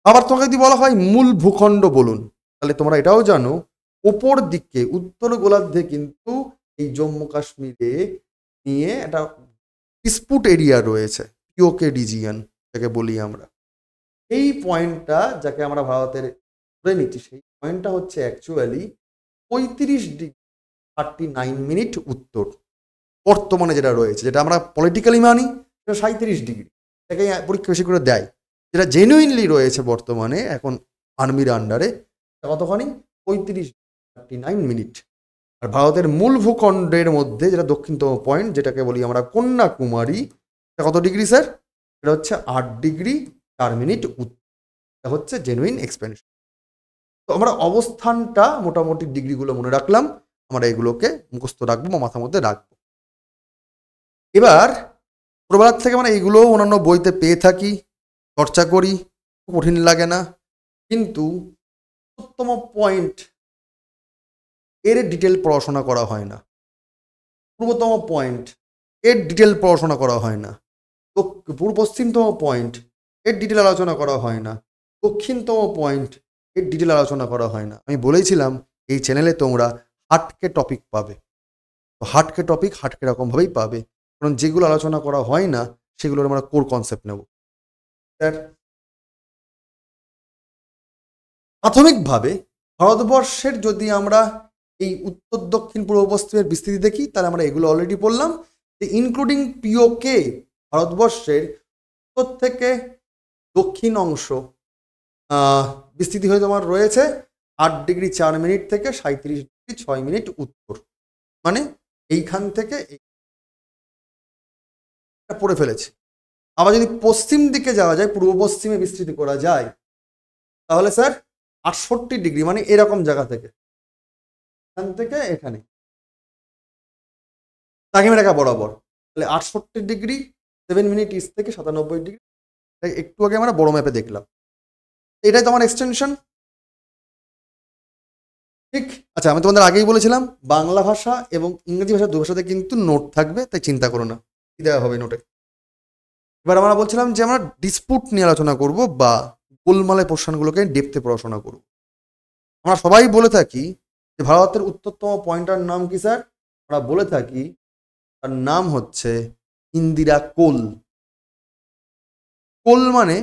আবার তোমাকে যদি বলা হয় মূল ভূখণ্ড বলুন, তাহলে তোমরা এটাও জানো ওপর দিকে উত্তর গোলার্ধে কিন্তু এই জম্মু কাশ্মীরে নিয়ে একটা ডিসপুট এরিয়া রয়েছে, পিওকে রিজিয়ন যাকে বলি আমরা। এই পয়েন্টটা যাকে আমরা ভারতের ধরে নিচ্ছি, সেই পয়েন্টটা হচ্ছে অ্যাকচুয়ালি 35 ডিগ্রি 39 মিনিট উত্তর। বর্তমানে যেটা রয়েছে, যেটা আমরা পলিটিক্যালি মানি সেটা 37 ডিগ্রি, এটাকে পরীক্ষা বেশি করে দেয়। যেটা জেনুইনলি রয়েছে বর্তমানে এখন আর্মির আন্ডারে কতখানি, 35 39 মিনিট। আর ভারতের মূল ভূখণ্ডের মধ্যে যেটা দক্ষিণতম পয়েন্ট, যেটাকে বলি আমরা কন্যাকুমারী, এটা কত ডিগ্রি স্যার? এটা হচ্ছে 8°4' এটা হচ্ছে জেনুইন এক্সপেনশন। তো আমরা অবস্থানটা মোটামুটি ডিগ্রিগুলো মনে রাখলাম, আমরা এগুলোকে মুখস্থ রাখবো বা মাথার মধ্যে রাখবো। এবার ছোটবেলার থেকে মানে এইগুলোও অন্যান্য বইতে পেয়ে থাকি, চর্চা করি, কঠিন লাগে না। কিন্তু উত্তম পয়েন্ট এর ডিটেল পড়াশোনা করা হয় না। পূর্বতম পয়েন্ট এর ডিটেল পড়াশোনা করা হয় না। পূর্ব পশ্চিমতম পয়েন্ট এর ডিটেল আলোচনা করা হয় না। দক্ষিণতম পয়েন্ট এর ডিটেল আলোচনা করা হয় না। আমি বলেছিলাম এই চ্যানেলে তোমরা হাটকে টপিক পাবে, তো হাটকে টপিক হাটকে রকমভাবেই পাবে, কারণ যেগুলো আলোচনা করা হয় না সেগুলোর আমরা কোর কনসেপ্ট নেব। স্যার, প্রাথমিকভাবে ভারতবর্ষের যদি আমরা এই উত্তর দক্ষিণ পূর্ব পশ্চিমের বিস্তৃতি দেখি, তাহলে আমরা এগুলো অলরেডি বললাম যে ইনক্লুডিং পিওকে ভারতবর্ষের উত্তর থেকে দক্ষিণ অংশ বিস্তৃতি হয়ে তোমার রয়েছে 8°4' থেকে 37°6' উত্তর, মানে এইখান থেকে পড়ে ফেলেছে। আবার যদি পশ্চিম দিকে যাওয়া যায়, পূর্ব পশ্চিমে বিস্তৃতি করা যায়, তাহলে স্যার 68°, মানে এরকম জায়গা থেকে, এখান থেকে এখানে দ্রাঘিমারেখা বরাবর, তাহলে 68°7' ইস্ট থেকে 97°। একটু আগে আমরা বড় ম্যাপে দেখলাম, এটাই তোমার এক্সটেনশন, ঠিক। আচ্ছা, আমি তোমাদের আগেই বলেছিলাম বাংলা ভাষা এবং ইংরেজি ভাষা দু ভাষাতে কিন্তু নোট থাকবে, তাই চিন্তা করো না, কি দেওয়া হবে নোটে। এবার আমরা বলছিলাম যে আমরা ডিসপুট নিয়ে আলোচনা করব বা গোলমালের প্রশ্নগুলোকে ডেপথে পড়াশোনা করব। আমরা সবাই বলে থাকি যে ভারতের উত্তরতম পয়েন্টার নাম কি স্যার? আমরা বলে থাকি তার নাম হচ্ছে ইন্দিরা কোল। কোল মানে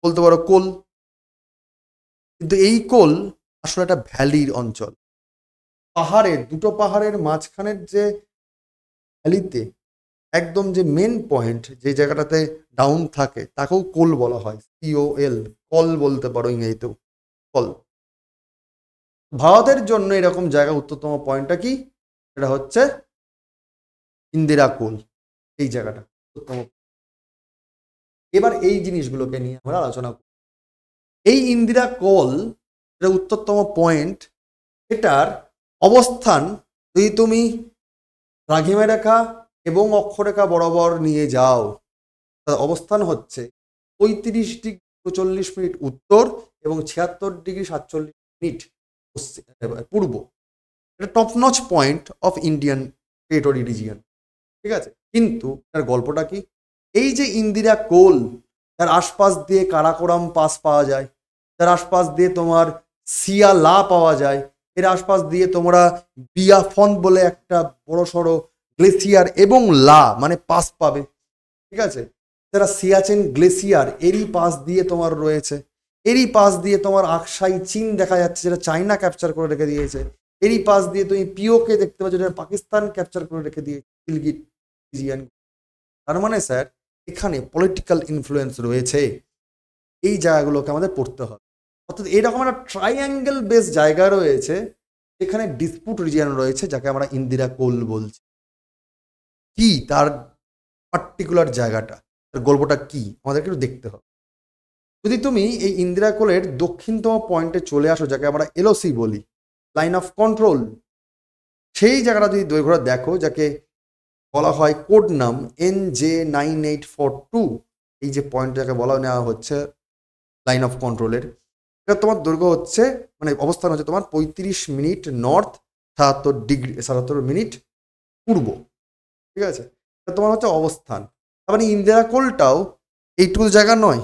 বলতে পারো কোল, কিন্তু এই কোল আসলে একটা ভ্যালির অঞ্চল। পাহাড়ের দুটো পাহাড়ের মাঝখানের যে ভ্যালিতে একদম যে মেন পয়েন্ট, যে জায়গাটাতে ডাউন থাকে, তাকেও কোল বলা হয়, COL, কল বলতে পারো ইংরেজিতেও, কল। ভারতের জন্য এরকম জায়গা উত্তরতম পয়েন্টটা কি? এটা হচ্ছে ইন্দিরা কোল, এই জায়গাটা উত্তরতম। এবার এই জিনিসগুলোকে নিয়ে আমরা আলোচনা করি। এই ইন্দিরা কোল, এটা উত্তরতম পয়েন্ট, এটার অবস্থান যদি তুমি দ্রাঘিমারেখা এবং অক্ষরেখা বরাবর নিয়ে যাও, তার অবস্থান হচ্ছে 35°39' উত্তর এবং 76°47' পূর্ব। এটা top notch point of Indian territory region, ঠিক আছে। কিন্তু তার গল্পটা কি? এই যে ইন্দিরা কোল, তার আশপাশ দিয়ে কারাকোরাম পাস পাওয়া যায়, তার আশপাশ দিয়ে তোমার সিয়ালা পাওয়া যায়, এর আশপাশ দিয়ে তোমরা বিয়াফন বলে একটা বড় সড়ো গ্লেসিয়ার এবং লা মানে পাস পাবে, ঠিক আছে। যারা সিয়াচেন গ্লেসিয়ার এরই পাশ দিয়ে তোমার রয়েছে, এরই পাশ দিয়ে তোমার আকসাই চীন দেখা যাচ্ছে, যেটা চায়না ক্যাপচার করে রেখে দিয়েছে, এরই পাশ দিয়ে তুমি পিওকে দেখতে পাচ্ছ, যেটা পাকিস্তান ক্যাপচার করে রেখে দিয়েছে, গিলগিট রিজিয়ন। তার মানে স্যার এখানে পলিটিক্যাল ইনফ্লুয়েন্স রয়েছে, এই জায়গাগুলোকে আমাদের পড়তে হবে। অর্থাৎ এরকম একটা ট্রাইঅ্যাঙ্গেল বেস জায়গা রয়েছে, এখানে ডিসপুট রিজিয়ন রয়েছে, যাকে আমরা ইন্দিরা কোল বলছি। কি তার পার্টিকুলার জায়গাটা, তার গল্পটা কি, আমাদেরকে একটু দেখতে হবে। যদি তুমি এই ইন্দিরা কোলের দক্ষিণতম পয়েন্টে চলে আসো, যাকে আমরা LOC বলি, লাইন অফ কন্ট্রোল, সেই জায়গাটা যদি দৈর্ঘ্য দেখো, যাকে বলা হয় কোড নাম NJ9842, এই যে পয়েন্ট যাকে বলা নেওয়া হচ্ছে লাইন অফ কন্ট্রোলের, এটা তোমার দৈর্ঘ্য হচ্ছে, মানে অবস্থান হচ্ছে তোমার 35' নর্থ, 77° পূর্ব, ঠিক আছে। এটা তোমার হচ্ছে অবস্থান। তার মানে ইন্দিরা কোলটাও এইটুকু জায়গা নয়,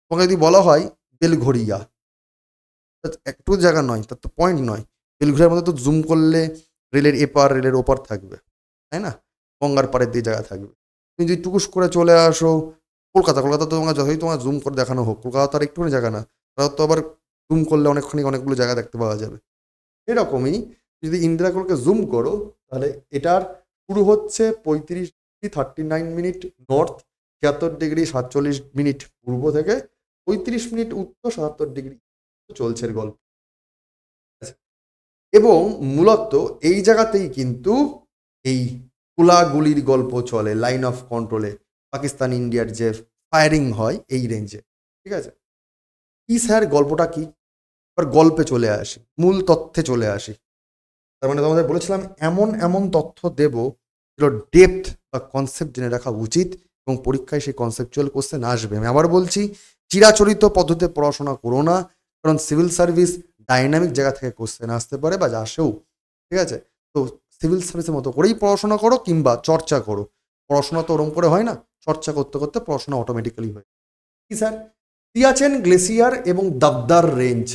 তোমাকে যদি বলা হয় বেলঘরিয়া, একটু জায়গা নয়, তার তো পয়েন্ট নয়। বেলঘরিয়ার মধ্যে তো জুম করলে রেলের এপার রেলের ওপার থাকবে, তাই না, গঙ্গার পাড়ের দিয়ে জায়গা থাকবে। তুমি যদি টুকুস করে চলে আসো কলকাতা, কলকাতা তো তোমার যতই তোমার জুম করে দেখানো হোক, কলকাতা তো আর একটুখানি জায়গা না, তারা তো আবার জুম করলে অনেকগুলো জায়গা দেখতে পাওয়া যাবে। এরকমই যদি ইন্দিরা কোলকে জুম করো, তাহলে এটার শুরু হচ্ছে 35°39' নর্থ, 76°47' পূর্ব থেকে 35' উত্তর, 77° চলছে গল্প। এবং মূলত এই জায়গাতেই কিন্তু এই গোলাগুলির গল্প চলে, লাইন অফ কন্ট্রোলে পাকিস্তান ইন্ডিয়ার যে ফায়ারিং হয় এই রেঞ্জে। ঠিক আছে, কি স্যার গল্পটা কি? এবার গল্পে চলে আসি, মূল তথ্যে চলে আসি। তার মানে তোমাদের বলেছিলাম এমন এমন তথ্য দেব যেগুলো ডেপথ বা কনসেপ্ট জেনে রাখা উচিত এবং পরীক্ষায় সেই কনসেপচুয়াল কোশ্চেন আসবে। আমি আবার বলছি, চিরাচরিত পদ্ধতিতে পড়াশোনা করো না, কারণ সিভিল সার্ভিস ডাইনামিক জায়গা থেকে কোশ্চেন আসতে পারে বা আসেও। ঠিক আছে, তো সিভিল সার্ভিসের মতো করেই পড়াশোনা করো কিংবা চর্চা করো। পড়াশোনা তো ওরম করে হয় না, চর্চা করতে করতে পড়াশোনা অটোমেটিক্যালি হয়। কি স্যার? সিয়াচেন গ্লেসিয়ার এবং দাবদার রেঞ্জ।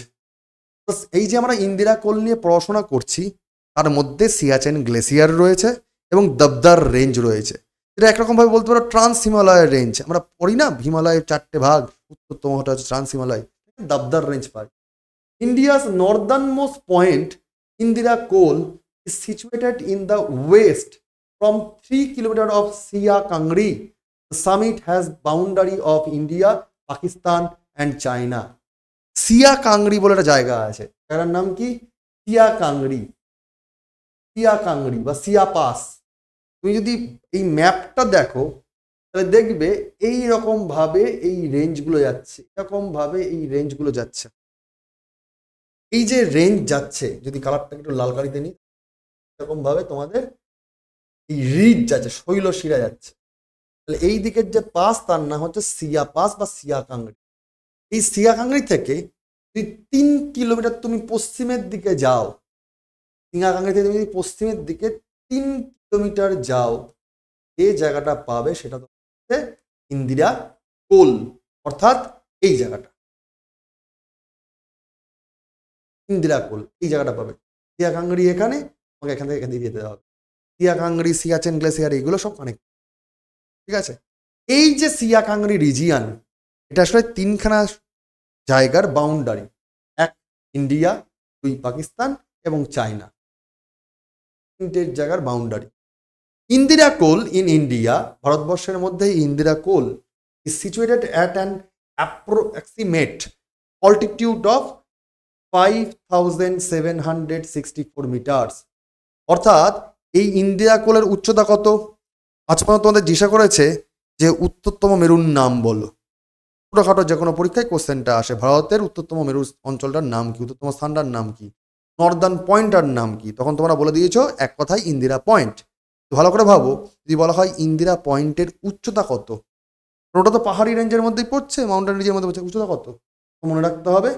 এই যে আমরা ইন্দিরা কোল নিয়ে পড়াশোনা করছি, তার মধ্যে সিয়াচেন গ্লেসিয়ার রয়েছে এবং দাবদার রেঞ্জ রয়েছে। এটা একরকমভাবে বলতে পারো ট্রান্স হিমালয়ের রেঞ্জ। আমরা পড়ি না হিমালয়ের 4টে ভাগ, উত্তরতমটা হচ্ছে ট্রান্স হিমালয়, দাবদার রেঞ্জ পাই। India's northern most point Indira col is situated in the west from 3 kilometers of Sia Kangri. The summit has boundary of India, Pakistan and China. সিয়া কাংড়ি বলে একটা জায়গা আছে, জায়গার নাম কি? সিয়া কাংড়ি, সিয়া কাংড়ি বা সিয়া পাস। তুমি যদি এই ম্যাপটা দেখো তাহলে দেখবে এই রকম ভাবে এই রেঞ্জগুলো যাচ্ছে, এরকম ভাবে এই রেঞ্জগুলো যাচ্ছে। এই যে রেঞ্জ যাচ্ছে, যদি কালারটা একটু লাল কালিতে নিই, এরকম ভাবে তোমাদের এই রিজ যাচ্ছে, শৈলশিরা যাচ্ছে। তাহলে এই দিকের যে পাস তার নাম হচ্ছে সিয়া পাস বা সিয়া কাংড়ি। এই সিয়া কাংড়ি থেকে 3 কিলোমিটার তুমি পশ্চিমের দিকে যাও, সিয়া কাংড়ি থেকে তুমি পশ্চিমের দিকে 3 কিলোমিটার যাও, এই জায়গাটা পাবে, সেটা হচ্ছে ইন্দিরা কোল, অর্থাৎ এই জায়গাটা ইন্দিরা কোল, এই জায়গাটা পাবে। সিয়া কাংড়ি এখানে, তোমাকে এখান থেকে এখান দিয়ে যেতে হবে। সিয়া কাংড়ি, সিয়াচেন গ্লেসিয়ার এগুলো সব কানেক্ট। ঠিক আছে, এই যে সিয়া কাংড়ি রিজিয়ান, এটা আসলে 3খানা জায়গার বাউন্ডারি, 1 ইন্ডিয়া, 2 পাকিস্তান এবং চায়না, 3টে জায়গার boundary. Indira col in India, ভারতবর্ষের মধ্যে Indira col is situated at an approximate altitude of 5764 metres. অর্থাৎ এই ইন্দিরা কোলের উচ্চতা কত? আজ পর্যন্ত তোমাদের জিজ্ঞাসা করেছে যে উত্তরতম মেরুর নাম বলো। ছোটখাটো যে কোনো পরীক্ষায় কোশ্চেনটা আসে, ভারতের উত্তরতম মেরু অঞ্চলটার নাম কি, উত্তরতম স্থানটার নাম কি, নর্দার্ন পয়েন্টটার নাম কি, তখন তোমরা বলে দিয়েছো এক কথায় ইন্দিরা পয়েন্ট। ভালো করে ভাবো, যদি বলা হয় ইন্দিরা পয়েন্টের উচ্চতা কত, ওটা তো পাহাড়ি রেঞ্জের মধ্যেই পড়ছে, মাউন্টেন রেঞ্জের মধ্যে পড়ছে, উচ্চতা কত মনে রাখতে হবে,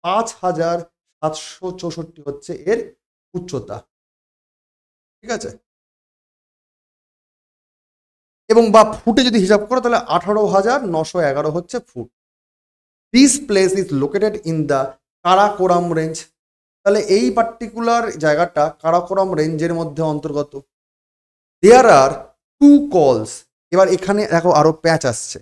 5764 হচ্ছে এর উচ্চতা। ঠিক আছে, এবং বা ফুটে যদি হিসাব করো তাহলে 18,911 হচ্ছে foot. This place is located in the Karakoram range. তাহলে এই পার্টিকুলার জায়গাটা কারাকোরাম রেঞ্জের মধ্যে অন্তর্গত। দেয়ার আর 2 কলস। এবার এখানে দেখো আরো প্যাচ আসছে,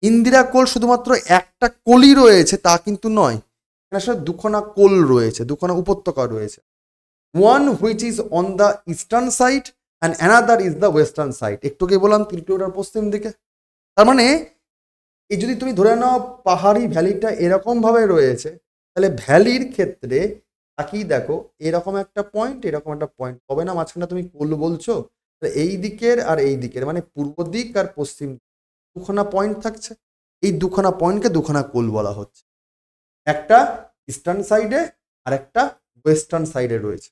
ইন্দিরা কোল শুধুমাত্র একটা কোলই রয়েছে তা কিন্তু নয়, এখানে আসলে 2খানা কোল রয়েছে, 2খানা উপত্যকা রয়েছে। One which is on the eastern side and another is the western side. একটুকে বললাম 3 কিলোমিটার পশ্চিম দিকে। তার মানে এই যদি তুমি ধরে নাও পাহাড়ি ভ্যালিটা এরকম ভাবে রয়েছে, তাহলে ভ্যালির ক্ষেত্রে তাকিয়ে দেখো এরকম একটা পয়েন্ট, এরকম একটা পয়েন্ট হবে না মাঝখানে, তুমি কোল বলছো, এই দিকের আর এই দিকের মানে পূর্ব দিক আর পশ্চিম 2খানা পয়েন্ট থাকছে। এই 2খানা পয়েন্টকে 2খানা কোল বলা হচ্ছে, একটা ইস্টার্ন সাইডে আর একটা ওয়েস্টার্ন সাইডে রয়েছে।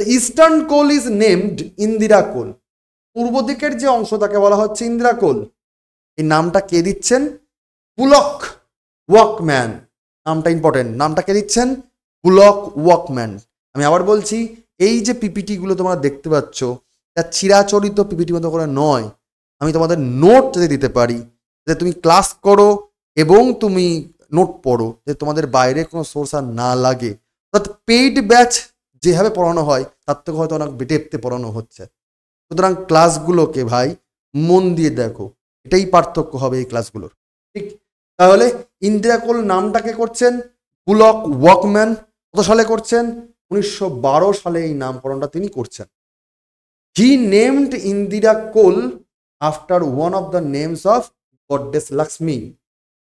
Eastern col is named Indira col. পূর্ব দিকের যে অংশ তাকে বলা হচ্ছে ইন্দিরা কোল। এই নামটা কে দিচ্ছেন? Bullock Walkman. নামটা ইম্পর্টেন্ট, নামটা কে দিচ্ছেন? Bullock Walkman. আমি আবার বলছি, এই যে পিপিটি গুলো তোমরা দেখতে পাচ্ছ, তা চিরাচরিত পিপিটি মতো করে নয়। আমি তোমাদের নোট যদি দিতে পারি, যে তুমি ক্লাস করো এবং তুমি নোট পড়ো, যে তোমাদের বাইরে কোনো সোর্স আর না লাগে। অর্থাৎ পেইড ব্যাচ যেভাবে পড়ানো হয় তার থেকে হয়তো অনেক ডেপথে পড়ানো হচ্ছে। সুতরাং ক্লাসগুলোকে ভাই মন দিয়ে দেখো, এটাই পার্থক্য হবে এই ক্লাসগুলোর। ঠিক, তাহলে ইন্দিরা কোল নামটাকে করছেন বুলক ওয়াকম্যান। কত সালে করছেন? 1912 সালে এই নামকরণটা তিনি করছেন। He named Indira col after one of the names of goddess Lakshmi.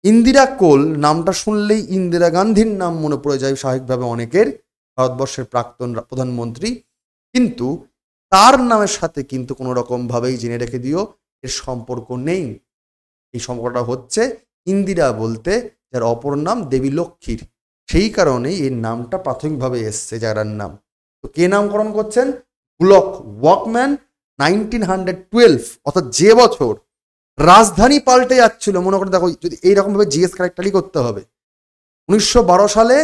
Indira col নামটা শুনলেই ইন্দিরা গান্ধীর নাম মনে পড়ে যায় স্বাভাবিকভাবে অনেকের, ভারতবর্ষের প্রাক্তন প্রধানমন্ত্রী, কিন্তু তার নামের সাথে কিন্তু কোনো রকম ভাবেই জেনে রেখে দিও এর সম্পর্ক নেই। এই সম্পর্কটা হচ্ছে ইন্দিরা বলতে যার অপর নাম দেবী লক্ষ্মীর, সেই কারণেই এর নামটা প্রাথমিকভাবে এসছে জায়গার নাম। তো কে নামকরণ করছেন? ব্লক ওয়াকম্যান 1912, অর্থাৎ যে বছর রাজধানী পাল্টে যাচ্ছিল। মনে করে দেখো, যদি এইরকম ভাবে জিএস ক্যারেক্টারই করতে হবে, 1912 সালে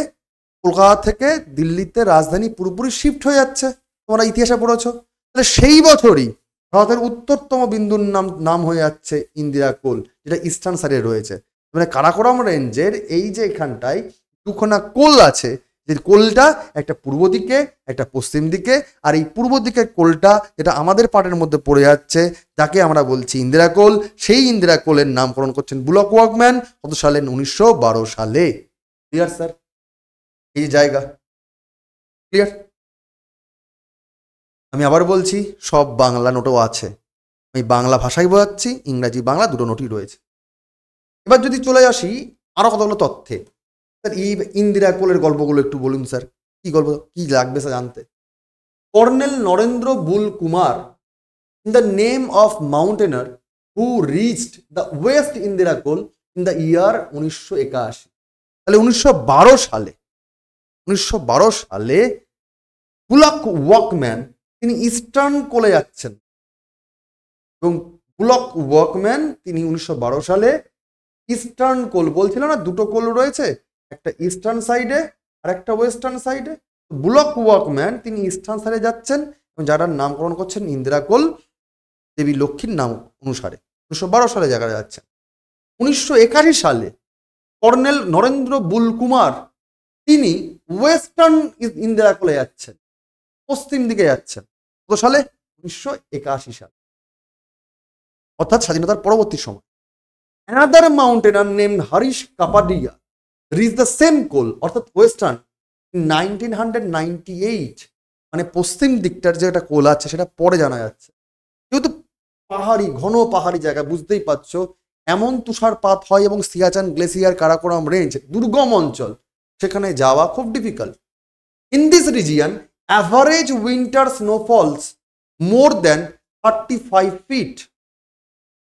কলকাতা থেকে দিল্লিতে রাজধানী পুরোপুরি শিফট হয়ে যাচ্ছে, তোমরা ইতিহাসে পড়েছো। তাহলে সেই বছরই ভারতের উত্তরতম বিন্দুর নাম হয়ে যাচ্ছে ইন্দিরা কোল, যেটা ইস্টার্ন সাইডে রয়েছে। মানে কারাকোরাম রেঞ্জের এই যে এখানটায় দুখানা কোল আছে, যে কোলটা একটা পূর্ব দিকে একটা পশ্চিম দিকে, আর এই পূর্ব দিকের কোলটা যেটা আমাদের পাটের মধ্যে পড়ে যাচ্ছে, যাকে আমরা বলছি ইন্দিরা কোল, সেই ইন্দিরা কোলের নামকরণ করছেন ব্লক ওয়াকম্যান। কত সালে? 1912 সালে। Clear sir? এই জায়গা ক্লিয়ার? আমি আবার বলছি, সব বাংলা নোটও আছে, আমি বাংলা ভাষায় বোঝাচ্ছি, ইংরাজি বাংলা দুটো নোটই রয়েছে। এবার যদি চলে আসি আরো কতগুলো তথ্যে, স্যার এই ইন্দিরা কোলের গল্পগুলো একটু বলুন স্যার, কি গল্প, কি লাগবে স্যার জানতে? Colonel Narendra Bull Kumar, in the name of mountaineer who reached the west Indira col in the year 1981। তাহলে 1912 সালে, 1912 সালে ব্লক ওয়াকম্যান তিনি ইস্টার্ন কোলে যাচ্ছেন, এবং ব্লক ওয়াকম্যান তিনি 1912 সালে ইস্টার্ন কোল, বলছিল না দুটো কোল রয়েছে, একটা ইস্টার্ন সাইডে আর একটা ওয়েস্টার্ন সাইডে। ব্লক ওয়াকম্যান তিনি ইস্টার্ন সাইডে যাচ্ছেন এবং যার নামকরণ করছেন ইন্দিরা কোল দেবী লক্ষ্মীর নাম অনুসারে। 1912 সালে জায়গায় যাচ্ছেন। 1981 সালে কর্নেল নরেন্দ্র বুল কুমার তিনি ওয়েস্টার্ন ইন্দিরা কোলে যাচ্ছেন, পশ্চিম দিকে যাচ্ছেন। কত সালে? 1981 সালে, অর্থাৎ স্বাধীনতার পরবর্তী সময়। Another মাউন্টেনার named Harish Kapadia reached the same goal, অর্থাৎ ওয়েস্টার্ন, 1998। মানে পশ্চিম দিকটার যে একটা কোল আছে সেটা পরে জানা যাচ্ছে, যেহেতু পাহাড়ি, ঘন পাহাড়ি জায়গা, বুঝতেই পারছো এমন তুষারপাত হয় এবং সিয়াচান গ্লেসিয়ার, কারাকোরাম রেঞ্জ দুর্গম অঞ্চল, সেখানে যাওয়া খুব difficult. In this region average winter snowfalls more than 35 feet.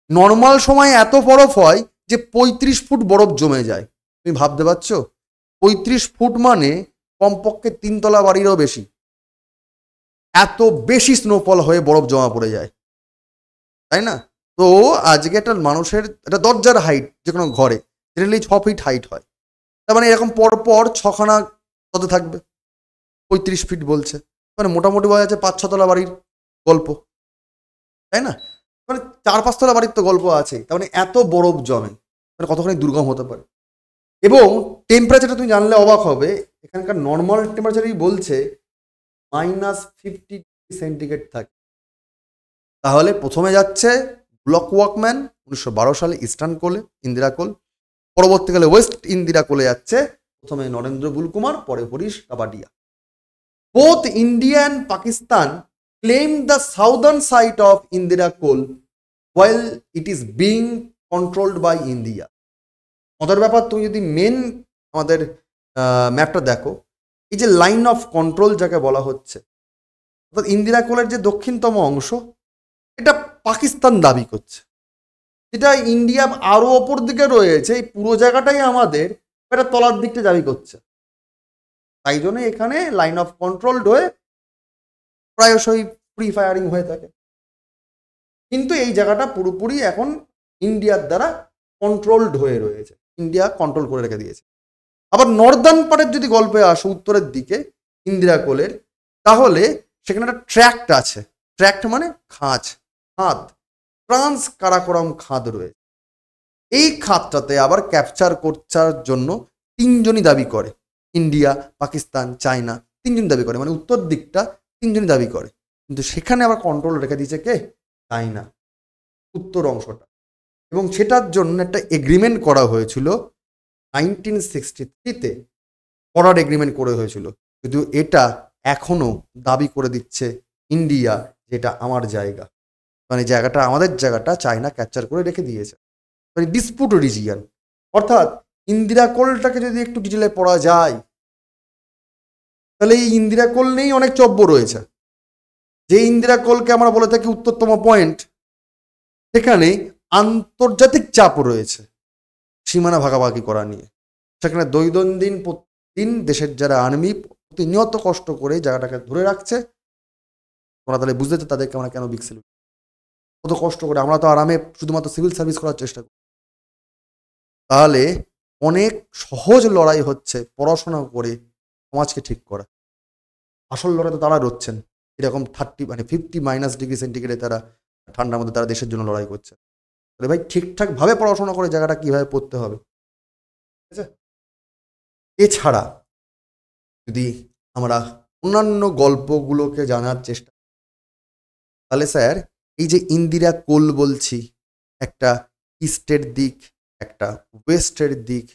Normal সময় এত বরফ হয় যে 35 ফুট বরফ জমে যায়। তুমি ভাবতে পারছো? 35 ফুট মানে কমপক্ষে 3 তলা বাড়িরও বেশি, এত বেশি স্নোফল হয়ে বরফ জমা পড়ে যায়, তাই না? তো আজকে একটা মানুষের একটা দরজার হাইট যে কোনো ঘরে জেনারেলি 6 ফিট হাইট হয়, তার মানে এরকম পরপর 6খানা কত থাকবে? 35 ফিট বলছে, মানে মোটামুটি বলা যাচ্ছে 5-6 তলা বাড়ির গল্প, তাই না? মানে 4-5 তলা বাড়ির তো গল্প আছে। তার মানে এত বরফ জমে, মানে কতখানি দুর্গম হতে পারে। এবং টেম্পারেচারটা তুমি জানলে অবাক হবে, এখানকার নর্মাল টেম্পারেচারই বলছে -50 সেন্টিগ্রেড থাকে। তাহলে প্রথমে যাচ্ছে ব্লক ওয়াকম্যান 1912 সালে ইস্টার্ন কোলে ইন্দিরা কোল, পরবর্তীকালে ওয়েস্ট ইন্দিরা কোলে যাচ্ছে প্রথমে নরেন্দ্র বুল কুমার, পরে Harish Kapadia. Both India and Pakistan claim the southern side of Indira col while it is being controlled by India। মজার ব্যাপার, তুমি যদি মেন আমাদের ম্যাপটা দেখো, এই যে লাইন অফ কন্ট্রোল যাকে বলা হচ্ছে, অর্থাৎ ইন্দিরা কোলের যে দক্ষিণতম অংশ, এটা পাকিস্তান দাবি করছে, যেটা ইন্ডিয়া আরো অপর দিকে রয়েছে, এই পুরো জায়গাটাই আমাদের, এটা তলার দিকটা দাবি করছে। তাই জন্য এখানে লাইন অফ কন্ট্রোল হয়ে প্রায়শই ফ্রি ফায়ারিং হয়ে থাকে, কিন্তু এই জায়গাটা পুরোপুরি এখন ইন্ডিয়ার দ্বারা কন্ট্রোলড হয়ে রয়েছে, ইন্ডিয়া কন্ট্রোল করে রেখে দিয়েছে। আবার নর্দার্ন পার্টের যদি গল্পে আসো, উত্তরের দিকে ইন্দিরা কোলের, তাহলে সেখানে একটা ট্র্যাক্ট আছে। ট্র্যাক্ট মানে খাঁজ, খাদ, ট্রান্স কারাকোরাম খাদ রয়েছে। এই খাদটাতে আবার ক্যাপচার করার জন্য 3জনই দাবি করে, ইন্ডিয়া, পাকিস্তান, চায়না, 3জন দাবি করে, মানে উত্তর দিকটা 3জনই দাবি করে, কিন্তু সেখানে আবার কন্ট্রোল রেখে দিয়েছে কে? চায়না, উত্তর অংশটা। এবং সেটার জন্য একটা এগ্রিমেন্ট করা হয়েছিল 1963-তে, করার এগ্রিমেন্ট করে হয়েছিল, কিন্তু এটা এখনো দাবি করে দিচ্ছে ইন্ডিয়া যেটা আমার জায়গা, মানে জায়গাটা আমাদের জায়গাটা চায়না ক্যাপচার করে রেখে দিয়েছে, মানে ডিসপুট রিজিয়ন। অর্থাৎ ইন্দিরা কোলটাকে যদি একটু ডিটেলে পড়া যায়, তাহলে এই ইন্দিরা কোল নিয়েই অনেক চব্য রয়েছে। যে ইন্দিরা কোলকে আমরা বলে থাকি উত্তরতম পয়েন্ট, সেখানে আন্তর্জাতিক চাপ রয়েছে সীমানা ভাগাভাগি করা নিয়ে। সেখানে দৈনন্দিন প্রতিদিন দেশের যারা আর্মি প্রতিনিয়ত কষ্ট করে জায়গাটাকে ধরে রাখছে, তোমরা তাহলে বুঝতে চাও তাদেরকে আমরা কেন বিগ স্যালুট, কত কষ্ট করে। আমরা তো আরামে শুধুমাত্র সিভিল সার্ভিস করার চেষ্টা করি। তাহলে অনেক সহজ লড়াই হচ্ছে পড়াশোনা করে সমাজকে ঠিক করা। আসল লড়াই তো তারা লড়ছেন এরকম 50-ডিগ্রি সেন্টিগ্রেডে তারা ঠান্ডার মধ্যে তারা দেশের জন্য লড়াই করছে। তাহলে ভাই ঠিকঠাকভাবে পড়াশোনা করে জায়গাটা কিভাবে পড়তে হবে, ঠিক আছে। এছাড়া যদি আমরা অন্যান্য গল্পগুলোকে জানার চেষ্টা, তাহলে স্যার এই যে ইন্দিরা কোল বলছি, একটা ইস্টের দিক, একটা ওয়েস্টের দিক,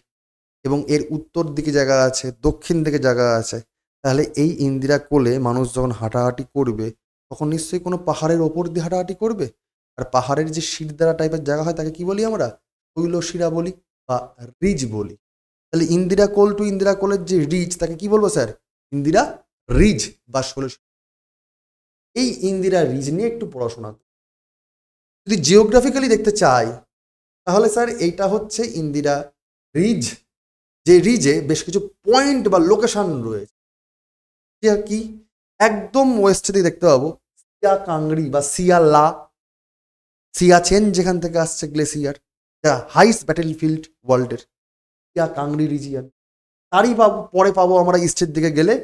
এবং এর উত্তর দিকে জায়গা আছে, দক্ষিণ দিকে জায়গা আছে। তাহলে এই ইন্দিরা কোলে মানুষ যখন হাঁটাহাঁটি করবে তখন নিশ্চয়ই কোনো পাহাড়ের ওপর দিয়ে হাঁটাহাঁটি করবে। আর পাহাড়ের যে শিরদাঁড়া টাইপের জায়গা হয় তাকে কি বলি আমরা? শৈলশিরা বলি বা রিজ বলি। তাহলে ইন্দিরা কোল টু ইন্দিরা কোলের যে রিজ তাকে কি বলবো স্যার? ইন্দিরা রিজ বা শৈলশিরা। এই ইন্দিরা রিজ নিয়ে একটু পড়াশোনা যদি জিওগ্রাফিক্যালি দেখতে চাই, তাহলে স্যার এইটা হচ্ছে ইন্দিরা রিজ, যে রিজে বেশ কিছু পয়েন্ট বা লোকেশন রয়েছে। কি একদম ওয়েস্টে দিকে দেখতে পাবো সিয়া কাংড়ি বা সিয়ালা, সিয়াচেন যেখান থেকে আসছে গ্লেসিয়ার, যা হাইস্ট ব্যাটেলফিল্ড ওয়ার্ল্ডের, সিয়া কাংড়ি রিজিয়ন। তারই পরে পাবো আমরা ইস্টের দিকে গেলে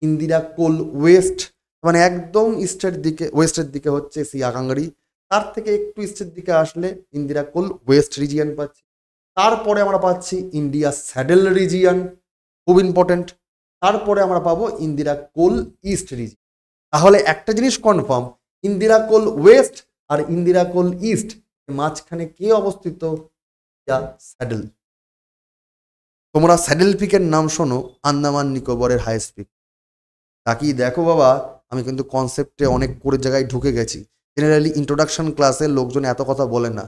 ইন্দিরা কোল ওয়েস্ট, মানে একদম ইস্টের দিকে, ওয়েস্টের দিকে হচ্ছে সিয়া কাংড়ি। তার থেকে একটু ইস্টের দিকে আসলে ইন্দিরা কোল ওয়েস্ট রিজিয়ন পাচ্ছি। তারপরে আমরা পাচ্ছি ইন্ডিয়া স্যাডেল রিজিয়ন, খুব ইম্পর্টেন্ট। তারপরে আমরা পাবো ইন্দিরা কোল ইস্ট রিজিয়ন। তাহলে একটা জিনিস কনফার্ম, ইন্দিরা কোল ওয়েস্ট আর ইন্দিরা কোল ইস্ট মাঝখানে কে অবস্থিত? স্যাডেল। তোমরা স্যাডেল পিকের নাম শোনো, আন্দামান নিকোবরের হাইস্ট পিক। তাকিয়ে দেখো বাবা, আমি কিন্তু কনসেপ্টে অনেক করে জায়গায় ঢুকে গেছি। জেনারেলি ইন্ট্রোডাকশন ক্লাসে লোকজন এত কথা বলে না,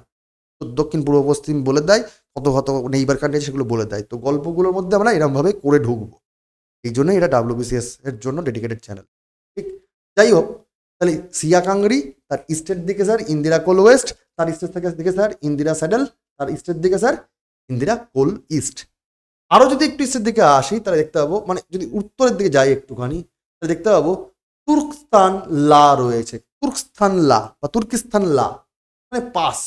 দক্ষিণ পূর্ব পশ্চিম বলে দেয়, কত কত নেইবার কান্ট্রি সেগুলো বলে দেয়। তো গল্পগুলোর মধ্যে আমরা এরকমভাবে করে ঢুকবো, এই জন্যই এটা WBCS এর জন্য ডেডিকেটেড চ্যানেল। ঠিক, যাই হোক, তাহলে সিয়া কাংড়ি, তার ইস্টের দিকে স্যার ইন্দিরা কোল ওয়েস্ট, তার ইস্টের দিকে স্যার ইন্দিরা স্যাডেল, তার ইস্টের দিকে স্যার ইন্দিরা কোল ইস্ট। আরও যদি একটু ইস্টের দিকে আসি তাহলে দেখতে পাবো, মানে যদি উত্তরের দিকে যাই একটুখানি, তাহলে দেখতে পাবো তুর্কস্তান লা রয়েছে। তুর্কস্তান লা বা তুর্কিস্তান লা মানে পাস।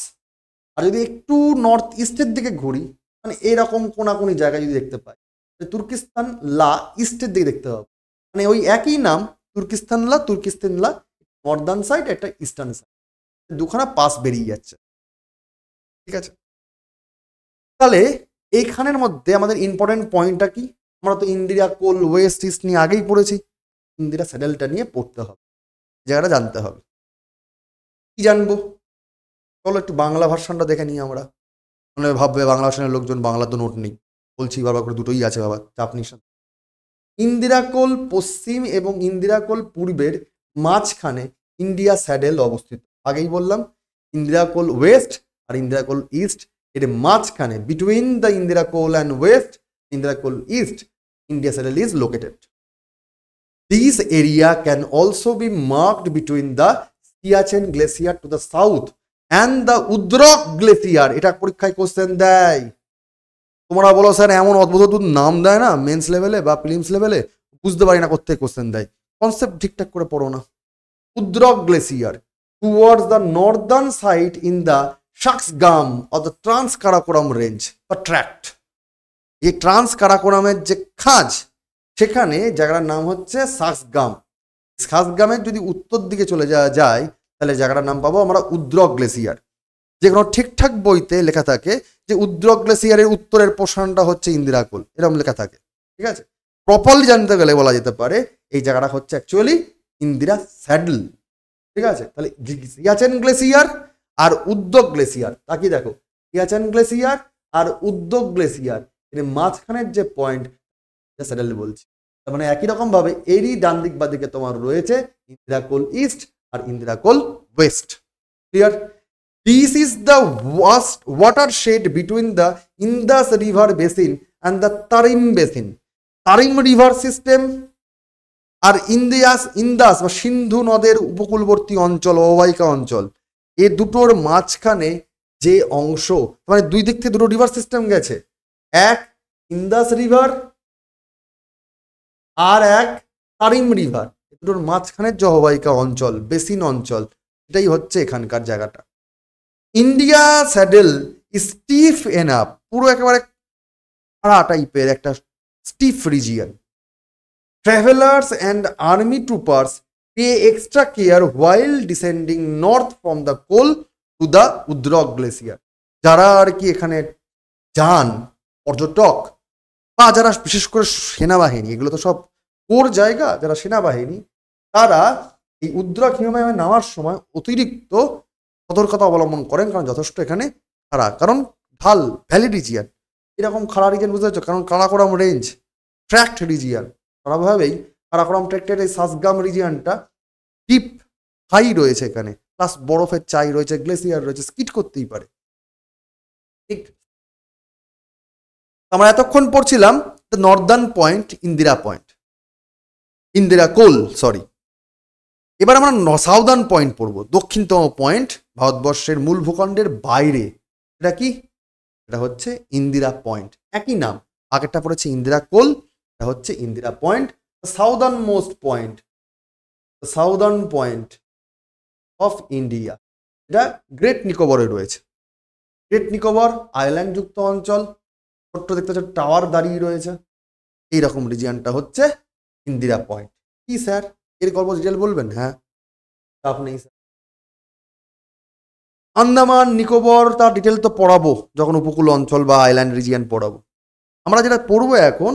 আর যদি একটু নর্থ ইস্টের দিকে ঘুরি, মানে এরকম কোনাকুনি জায়গায় যদি দেখতে পাই, তুর্কিস্তান লা ইস্টের দিকে দেখতে পাবো। মানে ওই একই নাম, তুর্কিস্তান লা, নর্দার্ন সাইড, একটা ইস্টার্ন সাইড, দুখানা পাস বেরিয়ে যাচ্ছে। ঠিক আছে, তাহলে এইখানের মধ্যে আমাদের ইম্পর্টেন্ট পয়েন্টটা কি? আমরা তো ইন্দিরা কোল ওয়েস্ট ইস্ট নিয়ে আগেই পড়েছি, ইন্দিরা স্যাডেলটা নিয়ে পড়তে হবে, জায়গাটা জানতে হবে। কি জানবো? চলো একটু বাংলা ভার্সনটা দেখে নিই আমরা। মানে ভাববে বাংলা ভার্সনের লোকজন, বাংলা তো নোট নেই, বলছি বারবার করে দুটোই আছে বাবা, চাপ নিস না। ইন্দিরা কোল পশ্চিম এবং ইন্দিরা কোল পূর্বের মাঝখানে ইন্ডিয়া স্যাডেল অবস্থিত। আগেই বললাম ইন্দিরা কোল ওয়েস্ট আর ইন্দিরা কোল ইস্ট, এর মাঝখানে between the Indira col and west, Indira col east, India saddle is located. This area can also be marked between the Siachen Glacier to the south and the Udrok Glacier. এটা পরীক্ষায় question দেয়। তোমরা বলো sir এমন অদ্ভুত অদ্ভুত নাম দেয় না মেন্স লেভেলে বা প্রিলিমস লেভেলে, বুঝতে পারি না কোত্থেকে কোশ্চেন দেয়। কনসেপ্ট ঠিকঠাক করে পড়ো না। উদ্রক glacier towards the northern side in the Shaksgam of the trans Karakoram range বা ট্র্যাক্ট। এই ট্রান্স কারাকোরামের যে খাঁজ, সেখানে জায়গাটার নাম হচ্ছে শাক্সগাম। শাক্সগামের যদি উত্তর দিকে চলে যাওয়া যায় তাহলে জায়গাটার নাম পাবো আমরা উদ্রক গ্লেসিয়ার। যে কোনো ঠিকঠাক বইতে লেখা থাকে যে উদ্রক গ্লেসিয়ারের উত্তরের পোর্শনটা হচ্ছে ইন্দিরা কোল, এরকম লেখা থাকে। ঠিক আছে, প্রপারলি জানতে গেলে বলা যেতে পারে এই জায়গাটা হচ্ছে অ্যাকচুয়ালি ইন্দিরা স্যাডেল। ঠিক আছে, তাহলে সিয়াচেন গ্লেসিয়ার আর উদ্যোগ গ্লেসিয়ার, তাকিয়ে দেখো সিয়াচেন গ্লেসিয়ার আর উদ্যোগ গ্লেসিয়ার এর মাঝখানের যে পয়েন্ট স্যাডেল বলছি। তার মানে একই রকম ভাবে এরই ডান দিক বা দিকে তোমার রয়েছে ইন্দিরা কোল ইস্ট আর Indira col west. Clear? This is the vast watershed between the Indus River basin and the Tarim basin. Tarim river system আর ইন্দাস বা সিন্ধু নদের উপকূলবর্তী অঞ্চল, অববাহিকা অঞ্চল, এ দুটোর মাঝখানে যে অংশ, মানে দুই দিক থেকে দুটো রিভার সিস্টেম গেছে, এক ইন্দাস রিভার আর এক তারিম রিভার, দুটোর মাঝখানের যে অববাহিকা অঞ্চল, বেসিন অঞ্চল, এটাই হচ্ছে এখানকার জায়গাটা। ইন্ডিয়া স্যাডেল স্টিফ এনাফ, পুরো একেবারে খাড়া টাইপের একটা স্টিফ region. Travelers and army troopers pay extra care while descending north from the Kol to the Udrog glacier. যারা আর কি এখানে যান, পর্যটক বা যারা বিশেষ করে সেনাবাহিনী, এগুলো তো সব কোর জায়গা, যারা সেনাবাহিনী তারা এই উদ্রক হিমবাহে নামার সময় অতিরিক্ত সতর্কতা অবলম্বন করেন, কারণ যথেষ্ট এখানে খাড়া, কারণ ঢাল, ভ্যালি রিজিয়ান, এরকম খাড়া রিজিয়ান বুঝতে পারছো, কারণ কারাকোরাম রেঞ্জ ট্র্যাক্ট রিজিয়ান, স্বাভাবিকভাবেই কারাকোরাম ট্র্যাক্টের এই সাসগাম রিজিয়ানটা ডিপ হাই রয়েছে এখানে, প্লাস বরফের চাই রয়েছে, গ্লেসিয়ার রয়েছে, স্কিট করতেই পারে। ঠিক, আমরা এতক্ষণ পড়ছিলাম northern point, Indira point, Indira col, sorry. এবার আমরা সাউদার্ন পয়েন্ট পড়বো, দক্ষিণতম পয়েন্ট ভারতবর্ষের মূল ভূখণ্ডের বাইরে। এটা কি? এটা হচ্ছে ইন্দিরা পয়েন্ট, একই নাম, আগেরটা পড়েছে ইন্দিরা কোল, এটা হচ্ছে Indira point. Southern most point, southern point of India, এটা গ্রেট নিকোবরে রয়েছে। গ্রেট নিকোবর আইল্যান্ড যুক্ত অঞ্চল, ছোট্ট দেখতে হচ্ছে টাওয়ার দাঁড়িয়ে রয়েছে, এইরকম রিজিয়নটা হচ্ছে ইন্দিরা পয়েন্ট। কি স্যার এর গল্প ডিটেল বলবেন? হ্যাঁ, চাপ নেই স্যার। আন্দামান নিকোবর তার ডিটেল তো পড়াবো যখন উপকূল অঞ্চল বা আইল্যান্ড রিজিয়ন পড়াবো। আমরা যেটা পড়বো এখন,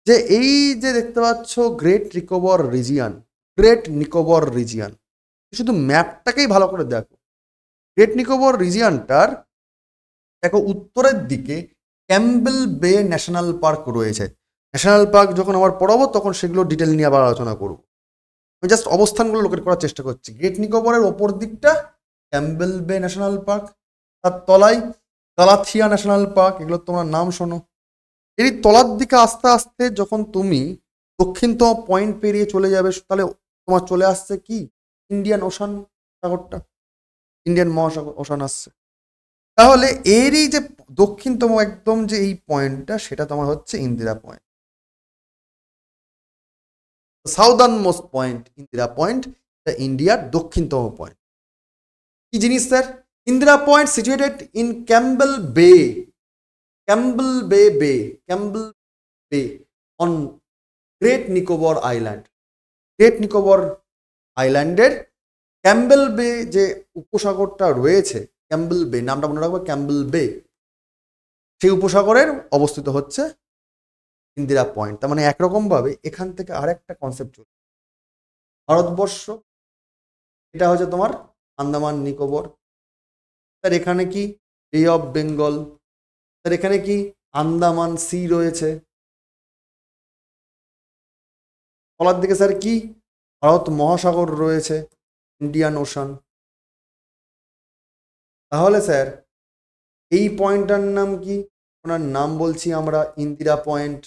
যে এই যে দেখতে পাচ্ছ great Nicobar region, great Nicobar region, শুধু ম্যাপটাকেই ভালো করে দেখো। গ্রেট নিকোবর রিজিয়নটার দেখো উত্তরের দিকে ক্যাম্বেল বে ন্যাশনাল পার্ক রয়েছে। ন্যাশনাল পার্ক যখন আবার পড়াবো তখন সেগুলো ডিটেল নিয়ে আবার আলোচনা করব। আমি জাস্ট অবস্থানগুলো লোকেট করার চেষ্টা করছি। গ্রেট নিকোবরের ওপর দিকটা ক্যাম্বেল বে ন্যাশনাল পার্ক, তার তলায় গালাথিয়া ন্যাশনাল পার্ক, এগুলো তোমরা নাম শোনো। এই তলার দিকে আস্তে আস্তে যখন তুমি দক্ষিণতম পয়েন্ট পেরিয়ে চলে যাবে, তাহলে তোমার চলে আসছে কি ইন্ডিয়ান ওশান সাগরটা, ইন্ডিয়ান মহাসাগর ওশান আসছে। তাহলে এরই যে দক্ষিণতম একদম যে এই পয়েন্টটা, সেটা তোমার হচ্ছে Indira point, southern most point Indira point, ইন্ডিয়ার দক্ষিণতম পয়েন্ট। কি জিনিস sir? Indira point situated in Campbell bay, Campbell bay bay, Campbell bay on great Nicobar island. Great Nicobar আইল্যান্ডের ক্যাম্বেল বে যে উপসাগরটা রয়েছে, ক্যাম্বেল বে নামটা মনে রাখবো, ক্যাম্বেল বে, সেই উপসাগরের অবস্থিত হচ্ছে ইন্দিরা পয়েন্ট। তার মানে একরকম ভাবে এখান থেকে আরেকটা কনসেপ্ট চলে, ভারতবর্ষ এটা হচ্ছে তোমার আন্দামান নিকোবর, স্যার এখানে কি বে অফ বেঙ্গল, স্যার এখানে কি আন্দামান সি রয়েছে, তলার দিকে স্যার কি ভারত মহাসাগর রয়েছে, ইন্ডিয়ান ওশান। তাহলে স্যার এই পয়েন্টটার নাম কি? ওনার নাম বলছি আমরা ইন্দিরা পয়েন্ট।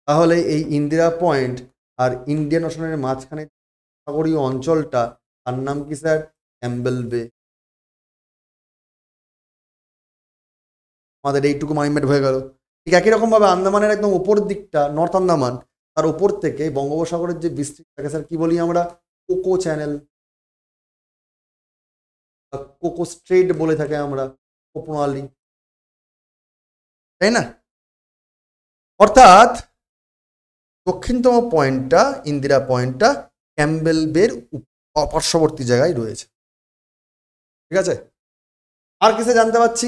তাহলে এই ইন্দিরা পয়েন্ট আর ইন্ডিয়ান ওশানের মাঝখানে সাগরীয় অঞ্চলটা, তার নাম কি স্যার? ক্যাম্বেল বে। আমাদের এইটুকু মাইন্ড হয়ে গেল। ঠিক একই রকম ভাবে আন্দামানের একদম উপর দিকটা, নর্থ আন্দামান, তার উপর থেকে বঙ্গোপসাগরের যে বিস্তৃত থাকে স্যার কি বলি আমরা? কোকো চ্যানেল, কোকো স্ট্রেট বলে থাকে আমরা, কোপোনালি, তাই না? অর্থাৎ দক্ষিণতম পয়েন্টটা, ইন্দিরা পয়েন্টটা ক্যাম্বেল বের পার্শ্ববর্তী জায়গায় রয়েছে। ঠিক আছে, আর কিসে জানতে পারছি?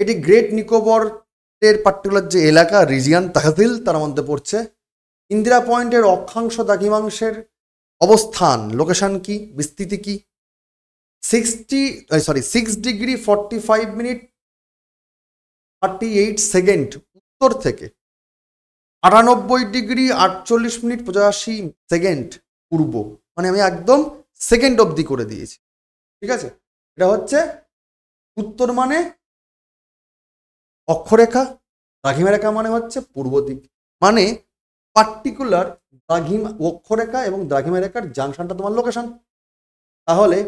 এটি গ্রেট নিকোবর এর পার্টিকুলার যে এলাকা, রিজিয়ন, তাহসিল, তার মধ্যে পড়ছে। ইন্দিরা পয়েন্টের অক্ষাংশ দ্রাঘিমাংশের অবস্থান, লোকেশন কি, বিস্তৃতি কি? 6 ডিগ্রি 45 মিনিট 38 সেকেন্ড উত্তর থেকে, 98 ডিগ্রি 48 মিনিট 85 সেকেন্ড পূর্ব, মানে আমি একদম সেকেন্ড অবধি করে দিয়েছি। ঠিক আছে, এটা হচ্ছে উত্তর মানে অক্ষরেখা, দ্রাঘিমারেখা মানে হচ্ছে পূর্ব দিক, মানে পার্টিকুলার দ্রাঘিমা অক্ষরেখা এবং দ্রাঘিমারেখার জাংশনটা তোমার লোকেশন। তাহলে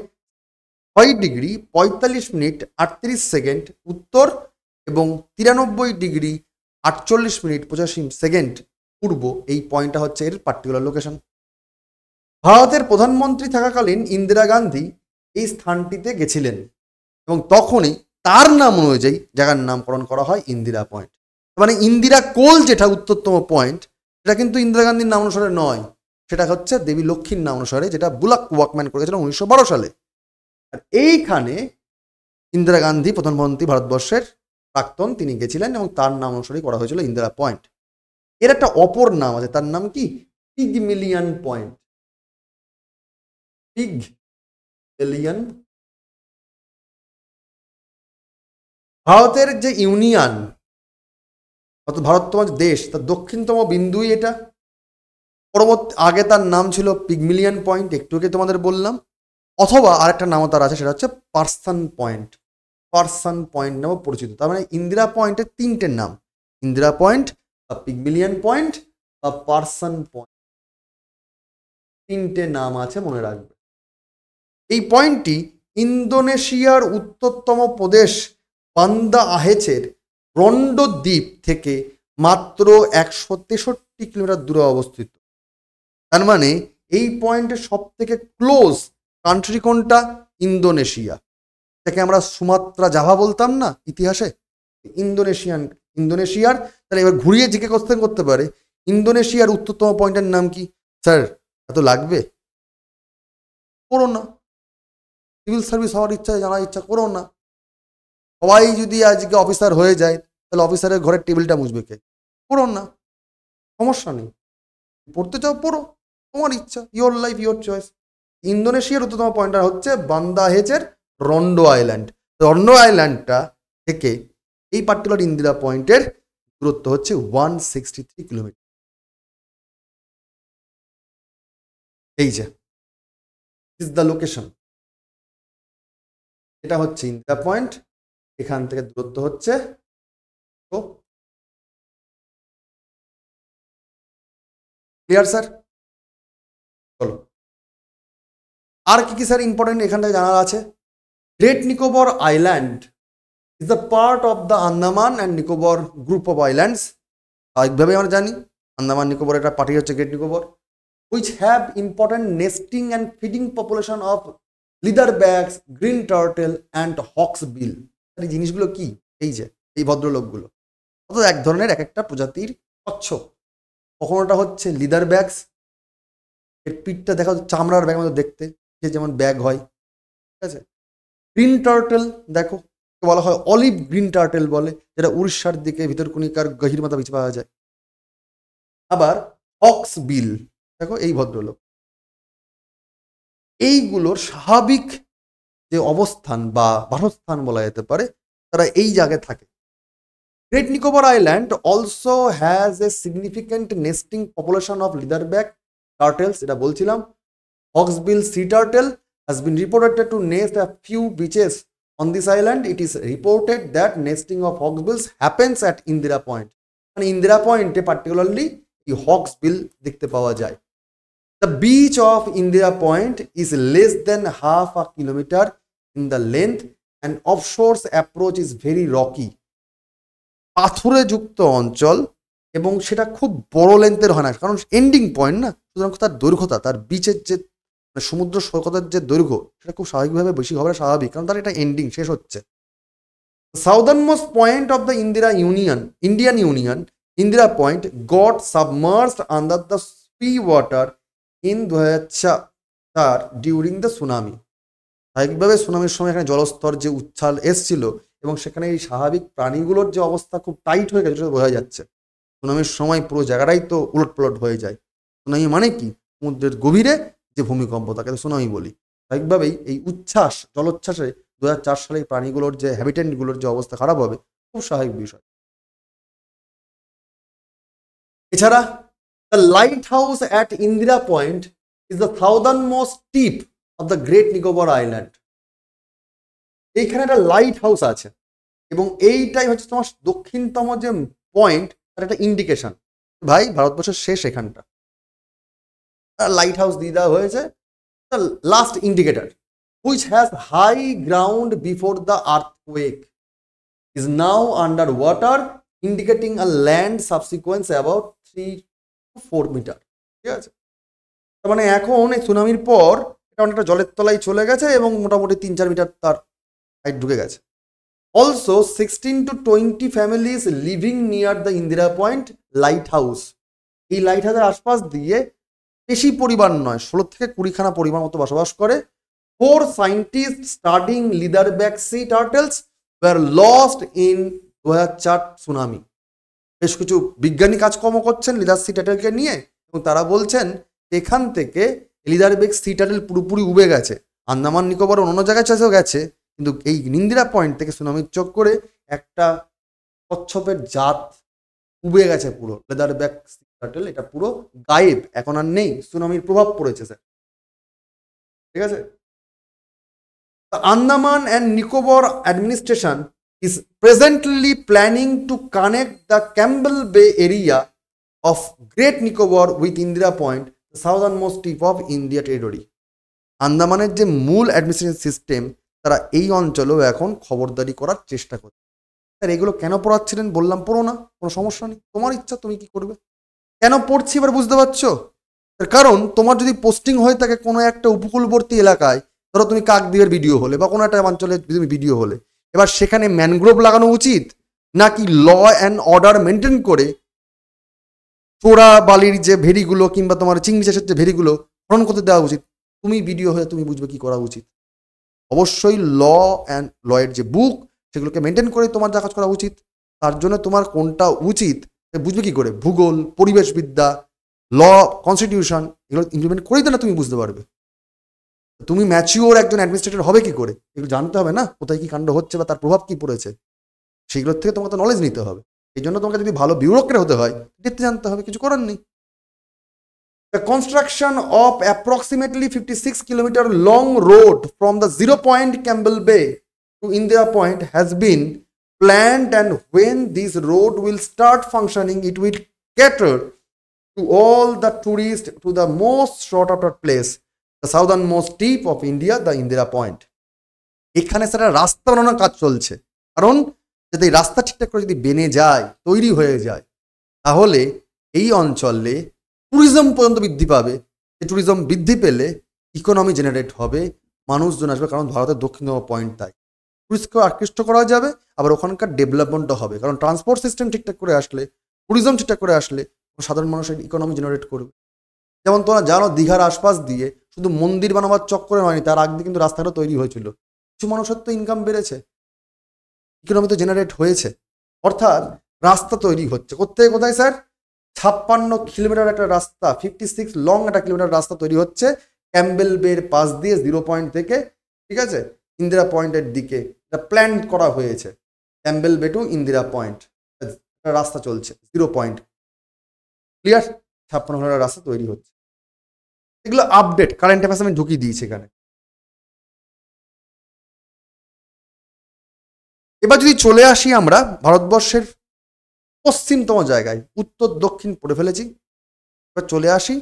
6 ডিগ্রি 45 মিনিট 38 সেকেন্ড উত্তর এবং 93 ডিগ্রি 48 মিনিট 85 সেকেন্ড পূর্ব, এই পয়েন্টটা হচ্ছে এর পার্টিকুলার লোকেশন। ভারতের প্রধানমন্ত্রী থাকাকালীন ইন্দিরা গান্ধী এই স্থানটিতে গেছিলেন এবং তখনই তার নাম অনুযায়ী জায়গার নামকরণ করা হয় ইন্দিরা পয়েন্ট। মানে ইন্দিরা কোল যেটা উত্তরতম পয়েন্ট, সেটা কিন্তু ইন্দিরা গান্ধীর নাম অনুসারে নয়, সেটা হচ্ছে দেবী লক্ষ্মীর নাম অনুসারে, যেটা বুলাক ওয়াকম্যান করেছিলেন 1912 সালে। আর এইখানে ইন্দিরা গান্ধী প্রধানমন্ত্রী ভারতবর্ষের প্রাক্তন, তিনি গেছিলেন এবং তার নাম অনুসারে করা হয়েছিল ইন্দিরা পয়েন্ট। এর একটা অপর নাম আছে, তার নাম কি? পিগমিলিয়ন পয়েন্ট। পিগমিলিয়ন। ভারতের যে ইউনিয়ন, অর্থাৎ ভারততম দেশ, তার দক্ষিণতম বিন্দুই এটা। পরবর্তী আগে তার নাম ছিল পিগমিলিয়ন পয়েন্ট, একটু আগে তোমাদের বললাম, অথবা আরেকটা নামও তার আছে, সেটা হচ্ছে পার্সন পয়েন্ট। পার্সন পয়েন্ট নামে পরিচিত। তার মানে ইন্দিরা পয়েন্টের তিনটে নাম, ইন্দিরা পয়েন্ট বা পিগমিলিয়ন পয়েন্ট বা পার্সন পয়েন্ট, তিনটে নাম আছে, মনে রাখবে। এই পয়েন্টটি ইন্দোনেশিয়ার উত্তরতম প্রদেশ বান্দা আহেচের রন্ডো দ্বীপ থেকে মাত্র 163 কিলোমিটার দূরে অবস্থিত। তার মানে এই পয়েন্টের সব থেকে ক্লোজ কান্ট্রি কোনটা? ইন্দোনেশিয়া। এটাকে আমরা সুমাত্রা জাভা বলতাম না ইতিহাসে, ইন্দোনেশিয়ার। তাহলে এবার ঘুরিয়ে জিজ্ঞেস করতে পারে ইন্দোনেশিয়ার উত্তরতম পয়েন্টের নাম কি? স্যার এত লাগবে? করো না। সিভিল সার্ভিস হওয়ার ইচ্ছা, জানার ইচ্ছা, করো না। সবাই যদি আজকে অফিসার হয়ে যায়, তাহলে অফিসারের ঘরের টেবিলটা মুছবে কে? করো না, সমস্যা নেই। পড়তে চাও পড়ো, তোমার ইচ্ছা, ইয়োর লাইফ ইয়োর চয়েস। ইন্দোনেশিয়ার উত্তরতম পয়েন্টটা হচ্ছে বান্দা আহেচের রন্ডো আইল্যান্ড। রন্ডো আইল্যান্ডটা থেকে এই পার্টিকুলার ইন্দিরা পয়েন্টের দূরত্ব হচ্ছে 163 কিলোমিটার। এই যে ইজ দ্য লোকেশন, এটা হচ্ছে ইন্দিরা পয়েন্ট। এখান থেকে দূরত্ব হচ্ছে, তো ক্লিয়ার স্যার? চলো আর কি কি স্যার ইম্পর্টেন্ট এখান থেকে জানার আছে? Great Nicobar island is the part of the Andaman and Nicobar group of islands. স্বাভাবিকভাবে আমরা জানি আন্দামান নিকোবর একটা পার্টি হচ্ছে great Nicobar, which have important nesting and feeding population of leatherbags, green turtle and hawksbill। এই জিনিসগুলো কি? এই যে এই ভদ্রলোকগুলো, অর্থাৎ এক ধরনের এক একটা প্রজাতির কচ্ছপ। কখনোটা হচ্ছে লিদার ব্যাগস, এর পিঠটা দেখা চামড়ার ব্যাগের মতো দেখতে, যে যেমন ব্যাগ হয়, ঠিক আছে। গ্রিন টার্টেল, দেখো বলা হয় অলিভ গ্রিন টার্টেল বলে, যেটা উড়িষ্যার দিকে ভিতরকণিকার গহির মাথা বেশি পাওয়া যায়। আবার হক্স বিল, দেখো এই ভদ্রলোক। এইগুলোর স্বাভাবিক যে অবস্থান বা বাসস্থান বলা যেতে পারে, তারা এই জায়গায় থাকে। Great Nicobar island also has a significant nesting population of leatherback turtles, এটা বলছিলাম। Hawksbill sea turtle has been reported to nest a few beaches on this island. It is reported that nesting of hawksbills happens at Indira Point. মানে ইন্দিরা পয়েন্টে particularly এই হক্সবিল দেখতে পাওয়া যায়। The beach of Indira Point is less than half a kilometer in the length and offshore's approach is very rocky. পাথরে যুক্ত অঞ্চল এবং সেটা খুব বড় লেন্থের হয় না, কারণ এন্ডিং পয়েন্ট না, সুতরাং তার দৈর্ঘ্যতা, তার বিচের যে সমুদ্র সৈকতের যে দৈর্ঘ্য, সেটা খুব স্বাভাবিকভাবে বেশি হবে স্বাভাবিক, কারণ তার এটা এন্ডিং শেষ হচ্ছে। Southern most point of the Indian union Indira point got submersed under the sea water in 2004 during the tsunami. স্বাভাবিকভাবে সুনামির সময় এখানে জলস্তর যে উচ্ছাল এসছিল এবং সেখানে এই স্বাভাবিক প্রাণীগুলোর যে অবস্থা খুব টাইট হয়ে গেছে সেটা বোঝা যাচ্ছে। সুনামির সময় পুরো জায়গাটাই তো উলটপালট হয়ে যায়। সুনামি মানে কি? সমুদ্রের গভীরে যে ভূমিকম্প, তাকে তো সুনামি বলি। স্বাভাবিকভাবেই এই জলোচ্ছ্বাসে 2004 সালে প্রাণীগুলোর যে হ্যাবিটেন্টগুলোর যে অবস্থা খারাপ হবে, খুব স্বাভাবিক বিষয়। এছাড়া the light house at Indira point is the southern most tip of the great Nicobar island. এইখানে একটা লাইট হাউস আছে এবং এইটাই হচ্ছে তোমার দক্ষিণতম যে পয়েন্ট তার একটা ইন্ডিকেশন, ভাই ভারতবর্ষের শেষ এখানটা। লাইট হাউস দিয়ে দেওয়া হয়েছে, the last indicator which has high ground before the earthquake is now under water indicating a land subsequence about 3 to 4 metre. ঠিক আছে, তার মানে এখন এই সুনামির পর এটা অনেকটা জলের তলায় চলে গেছে এবং মোটামুটি 3-4 মিটার তার হাইট ঢুকে গেছে। Also 16 to 20 families living near the Indira point light house, এই লাইট হাউসের আশপাশ দিয়ে বেশি পরিবার নয়, 16 থেকে 20খানা পরিবার মতো বসবাস করে। 4 scientists studying leatherback sea turtles were lost in 2004 tsunami. বেশ কিছু বিজ্ঞানী কাজকর্ম করছেন লিদার সি টার্টলকে নিয়ে এবং তারা বলছেন এখান থেকে লিদারবেক সি টার্টল পুরোপুরি উবে গেছে, আন্দামান নিকোবর অন্য জায়গায় চাষেও গেছে, কিন্তু এই ইন্দিরা পয়েন্ট থেকে সুনামির চোখ করে একটা কচ্ছপের জাত উবে গেছে পুরো। লেদারব্যাক সি টার্টল এটা পুরো গায়েব, এখন আর নেই, সুনামির প্রভাব পড়েছে স্যার। ঠিক আছে, Andaman and Nicobar administration is presently planning to connect the Campbell Bay area of Great Nicobar with Indira Point, the southernmost tip of India territory. আন্দামানের যে মূল অ্যাডমিনিস্ট্রেশন সিস্টেম তারা এই অঞ্চলেও এখন খবরদারি করার চেষ্টা করছে। স্যার এগুলো কেন পড়াচ্ছিলেন? বললাম পড়ো না, কোনো সমস্যা নেই, তোমার ইচ্ছা তুমি কি করবে। কেন পড়ছি এবার বুঝতে পারছো? কারণ তোমার যদি পোস্টিং হয়ে থাকে কোনো একটা উপকূলবর্তী এলাকায়, ধরো তুমি কাকদ্বীপের ভিডিও হলে বা কোনো একটা অঞ্চলে তুমি ভিডিও হলে, এবার সেখানে ম্যানগ্রোভ লাগানো উচিত নাকি ল অ্যান্ড অর্ডার মেনটেন করে চোরা বালির যে ভেরিগুলো কিংবা তোমার চিংড়ি চাষের যে ভেরিগুলো খনন করতে দেওয়া উচিত? তুমি ভিডিও হয়ে তুমি বুঝবে কি করা উচিত। অবশ্যই ল অ্যান্ড লয়ের যে বুক সেগুলোকে মেনটেন করে তোমার যা কাজ করা উচিত। তার জন্য তোমার কোনটা উচিত বুঝবে কি করে? ভূগোল, পরিবেশবিদ্যা, ল, কনস্টিটিউশন এগুলো ইমপ্লিমেন্ট করেই তো না তুমি বুঝতে পারবে। তুমি ম্যাচিওর একজন অ্যাডমিনিস্ট্রেটর হবে কি করে? এগুলো জানতে হবে না, কোথায় কি কাণ্ড হচ্ছে বা তার প্রভাব কি পড়েছে, সেগুলোর থেকে তোমাকে তো নলেজ নিতে হবে। এই জন্য তোমাকে যদি ভালো বিউরোক্রেট হতে হয় দেখতে জানতে হবে, কিছু করার নেই। The construction of approximately 56 kilometer long road from the 0 point Campbell Bay to Indira Point has been planned, and when this road will start functioning it will cater to all the tourists to the most sought after place, the southernmost tip of India, the Indira Point. এখানে সেটা রাস্তা বানানোর কাজ চলছে, কারণ যদি এই রাস্তা ঠিকঠাক করে যদি বেনে যায়, তৈরি হয়ে যায়, তাহলে এই অঞ্চলে ট্যুরিজম পর্যন্ত বৃদ্ধি পাবে। এই ট্যুরিজম বৃদ্ধি পেলে ইকোনমি জেনারেট হবে, মানুষজন আসবে, কারণ ভারতের দক্ষিণতম পয়েন্ট তাই টুরিস্টকেও আকৃষ্ট করা যাবে, আবার ওখানকার ডেভেলপমেন্টও হবে। কারণ ট্রান্সপোর্ট সিস্টেম ঠিকঠাক করে আসলে, ট্যুরিজম ঠিকঠাক করে আসলে সাধারণ মানুষের ইকোনমি জেনারেট করবে। যেমন তোমরা জানো দীঘার আশপাশ দিয়ে শুধু মন্দির বানাবার চক্করে হয়নি, তার আগে কিন্তু রাস্তাটা তৈরি হয়েছিল, কিছু মানুষের তো ইনকাম বেড়েছে, ইকোনমি তো জেনারেট হয়েছে। অর্থাৎ রাস্তা তৈরি হচ্ছে কোথায় কোথায় স্যার? 56 কিলোমিটার একটা রাস্তা, 56 লং একটা কিলোমিটার রাস্তা তৈরি হচ্ছে ক্যাম্বেল বের পাশ দিয়ে 0 পয়েন্ট থেকে, ঠিক আছে, ইন্দিরা পয়েন্টের দিকে। এটা প্ল্যান করা হয়েছে, ক্যাম্বেল বে টু ইন্দিরা পয়েন্ট একটা রাস্তা চলছে 0 পয়েন্ট, ক্লিয়ার? 56 কিলোমিটার রাস্তা তৈরি হচ্ছে। এগুলো আপডেট কারেন্ট অ্যাফেয়ার্স আমি ঢুকিয়ে দিয়েছি এখানে। এবার যদি চলে আসি আমরা ভারতবর্ষের পশ্চিমতম জায়গায়, উত্তর দক্ষিণ পড়ে ফেলেছি, এবার চলে আসি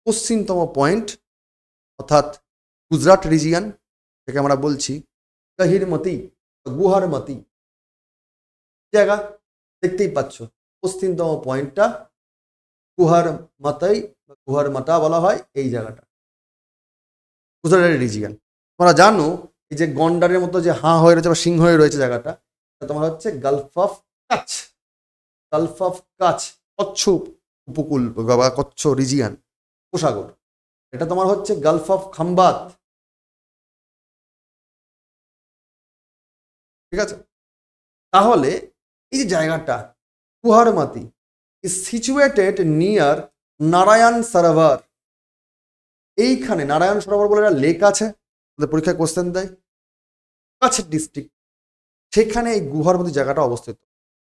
পশ্চিমতম পয়েন্ট, অর্থাৎ গুজরাট রিজিয়ান, থেকে আমরা বলছি গহিরমতি, গুহারমতি জায়গা, দেখতেই পাচ্ছ পশ্চিমতম পয়েন্টটা গুহারমাতাই বা গুহারমাতা বলা হয় এই জায়গাটা, গুজরাটের রিজিয়ান। তোমরা জানো এই যে গন্ডারের মতো যে হাঁ হয়ে রয়েছে বা সিংহ হয়ে রয়েছে জায়গাটা, তোমার হচ্ছে গালফ অফ কাচ, গালফ অফ কাচ, কচ্ছ উপকূল বা কচ্ছ রিজিয়ান, উপসাগর। এটা তোমার হচ্ছে গালফ অফ খাম্বাত, ঠিক আছে? তাহলে এই যে জায়গাটা গুহারমাতি is situated near নারায়ণ সরোবর। এইখানে নারায়ণ সরোবর বলে একটা লেক আছে, পরীক্ষায় কোশ্চেন দেয়, কাছ ডিস্ট্রিক্ট, সেখানে এই গুহারমতি জায়গাটা অবস্থিত।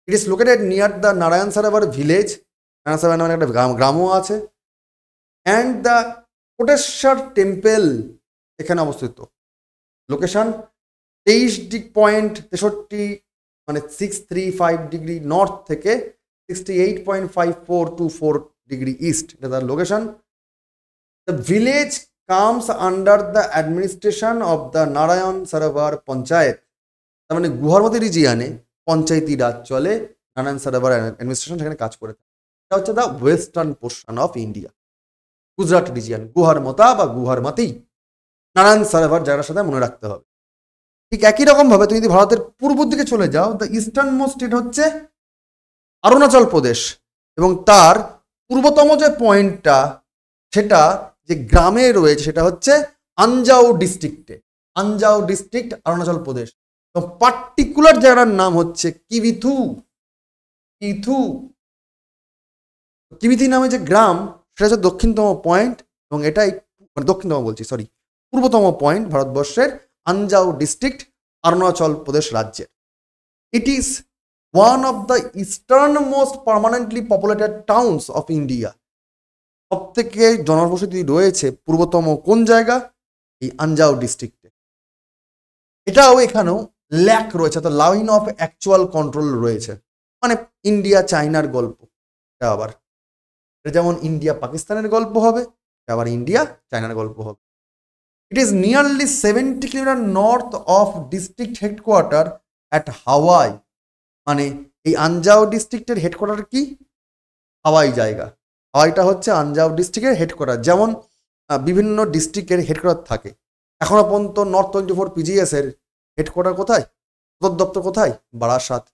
It is located near the Narayan Sarovar village, Narayan Sarovar নামে একটা গ্রামও আছে, অ্যান্ড দ্য কোটেশ্বর টেম্পল এখানে অবস্থিত। লোকেশন 23.63 মানে 635 ডিগ্রি নর্থ থেকে 68.5424 degree east, এটা তার location. The village comes under the administration of the Narayan Sarovar Panchayat, তার মানে গুহারমতি রিজিয়ানে পঞ্চায়েতি রাজ চলে, নারায়ণ সারোভার অ্যাডমিনিস্ট্রেশন সেখানে কাজ করে থাকে। এটা হচ্ছে the western portion of India, Gujarat region, Guharmota বা গুহারমতি, নারায়ণ সারোভার জায়গার সাথে মনে রাখতে হবে। ঠিক একই রকম ভাবে তুমি যদি ভারতের পূর্ব দিকে চলে যাও, দ্য ইস্টার্ন মোস্ট স্টেট হচ্ছে অরুণাচল প্রদেশ, এবং তার পূর্বতম যে পয়েন্টটা সেটা যে গ্রামে রয়েছে সেটা হচ্ছে আনজাও ডিস্ট্রিক্টে, আনজাও ডিস্ট্রিক্ট অরুণাচল প্রদেশ। তো পার্টিকুলার জায়গার নাম হচ্ছে কিবিথু। কিবিথি নামে যে গ্রাম সেটা হচ্ছে দক্ষিণতম পয়েন্ট, এবং এটাই মানে দক্ষিণতম বলছি সরি পূর্বতম পয়েন্ট ভারতবর্ষের আনজাও ডিস্ট্রিক্ট অরুণাচল প্রদেশ রাজ্যের। It is one of the eastern most permanently populated towns of India. সব থেকে জনবসতি রয়েছে পূর্বতম কোন জায়গা? এই আনজাও ডিস্ট্রিক্টে। এটাও এখানেও ল্যাক রয়েছে, তো লাইন অফ অ্যাকচুয়াল কন্ট্রোল রয়েছে, মানে ইন্ডিয়া চায়নার গল্প। এটা আবার এটা যেমন ইন্ডিয়া পাকিস্তানের গল্প হবে, আবার ইন্ডিয়া চায়নার গল্প হবে। It is nearly 70 kilometre north of district headquarter at Hawai, মানে এই আনজাও ডিস্ট্রিক্টের হেডকোয়ার্টার কি? হাওয়াই জায়গা। হাওয়াইটা হচ্ছে আনজাও ডিস্ট্রিক্টের হেডকোয়ার্টার। যেমন বিভিন্ন ডিস্ট্রিক্টের হেডকোয়ার্টার থাকে, এখনো পর্যন্ত নর্থ 24 PGS এর হেডকোয়ার্টার কোথায়? সদর দপ্তর কোথায়? বারাসাত।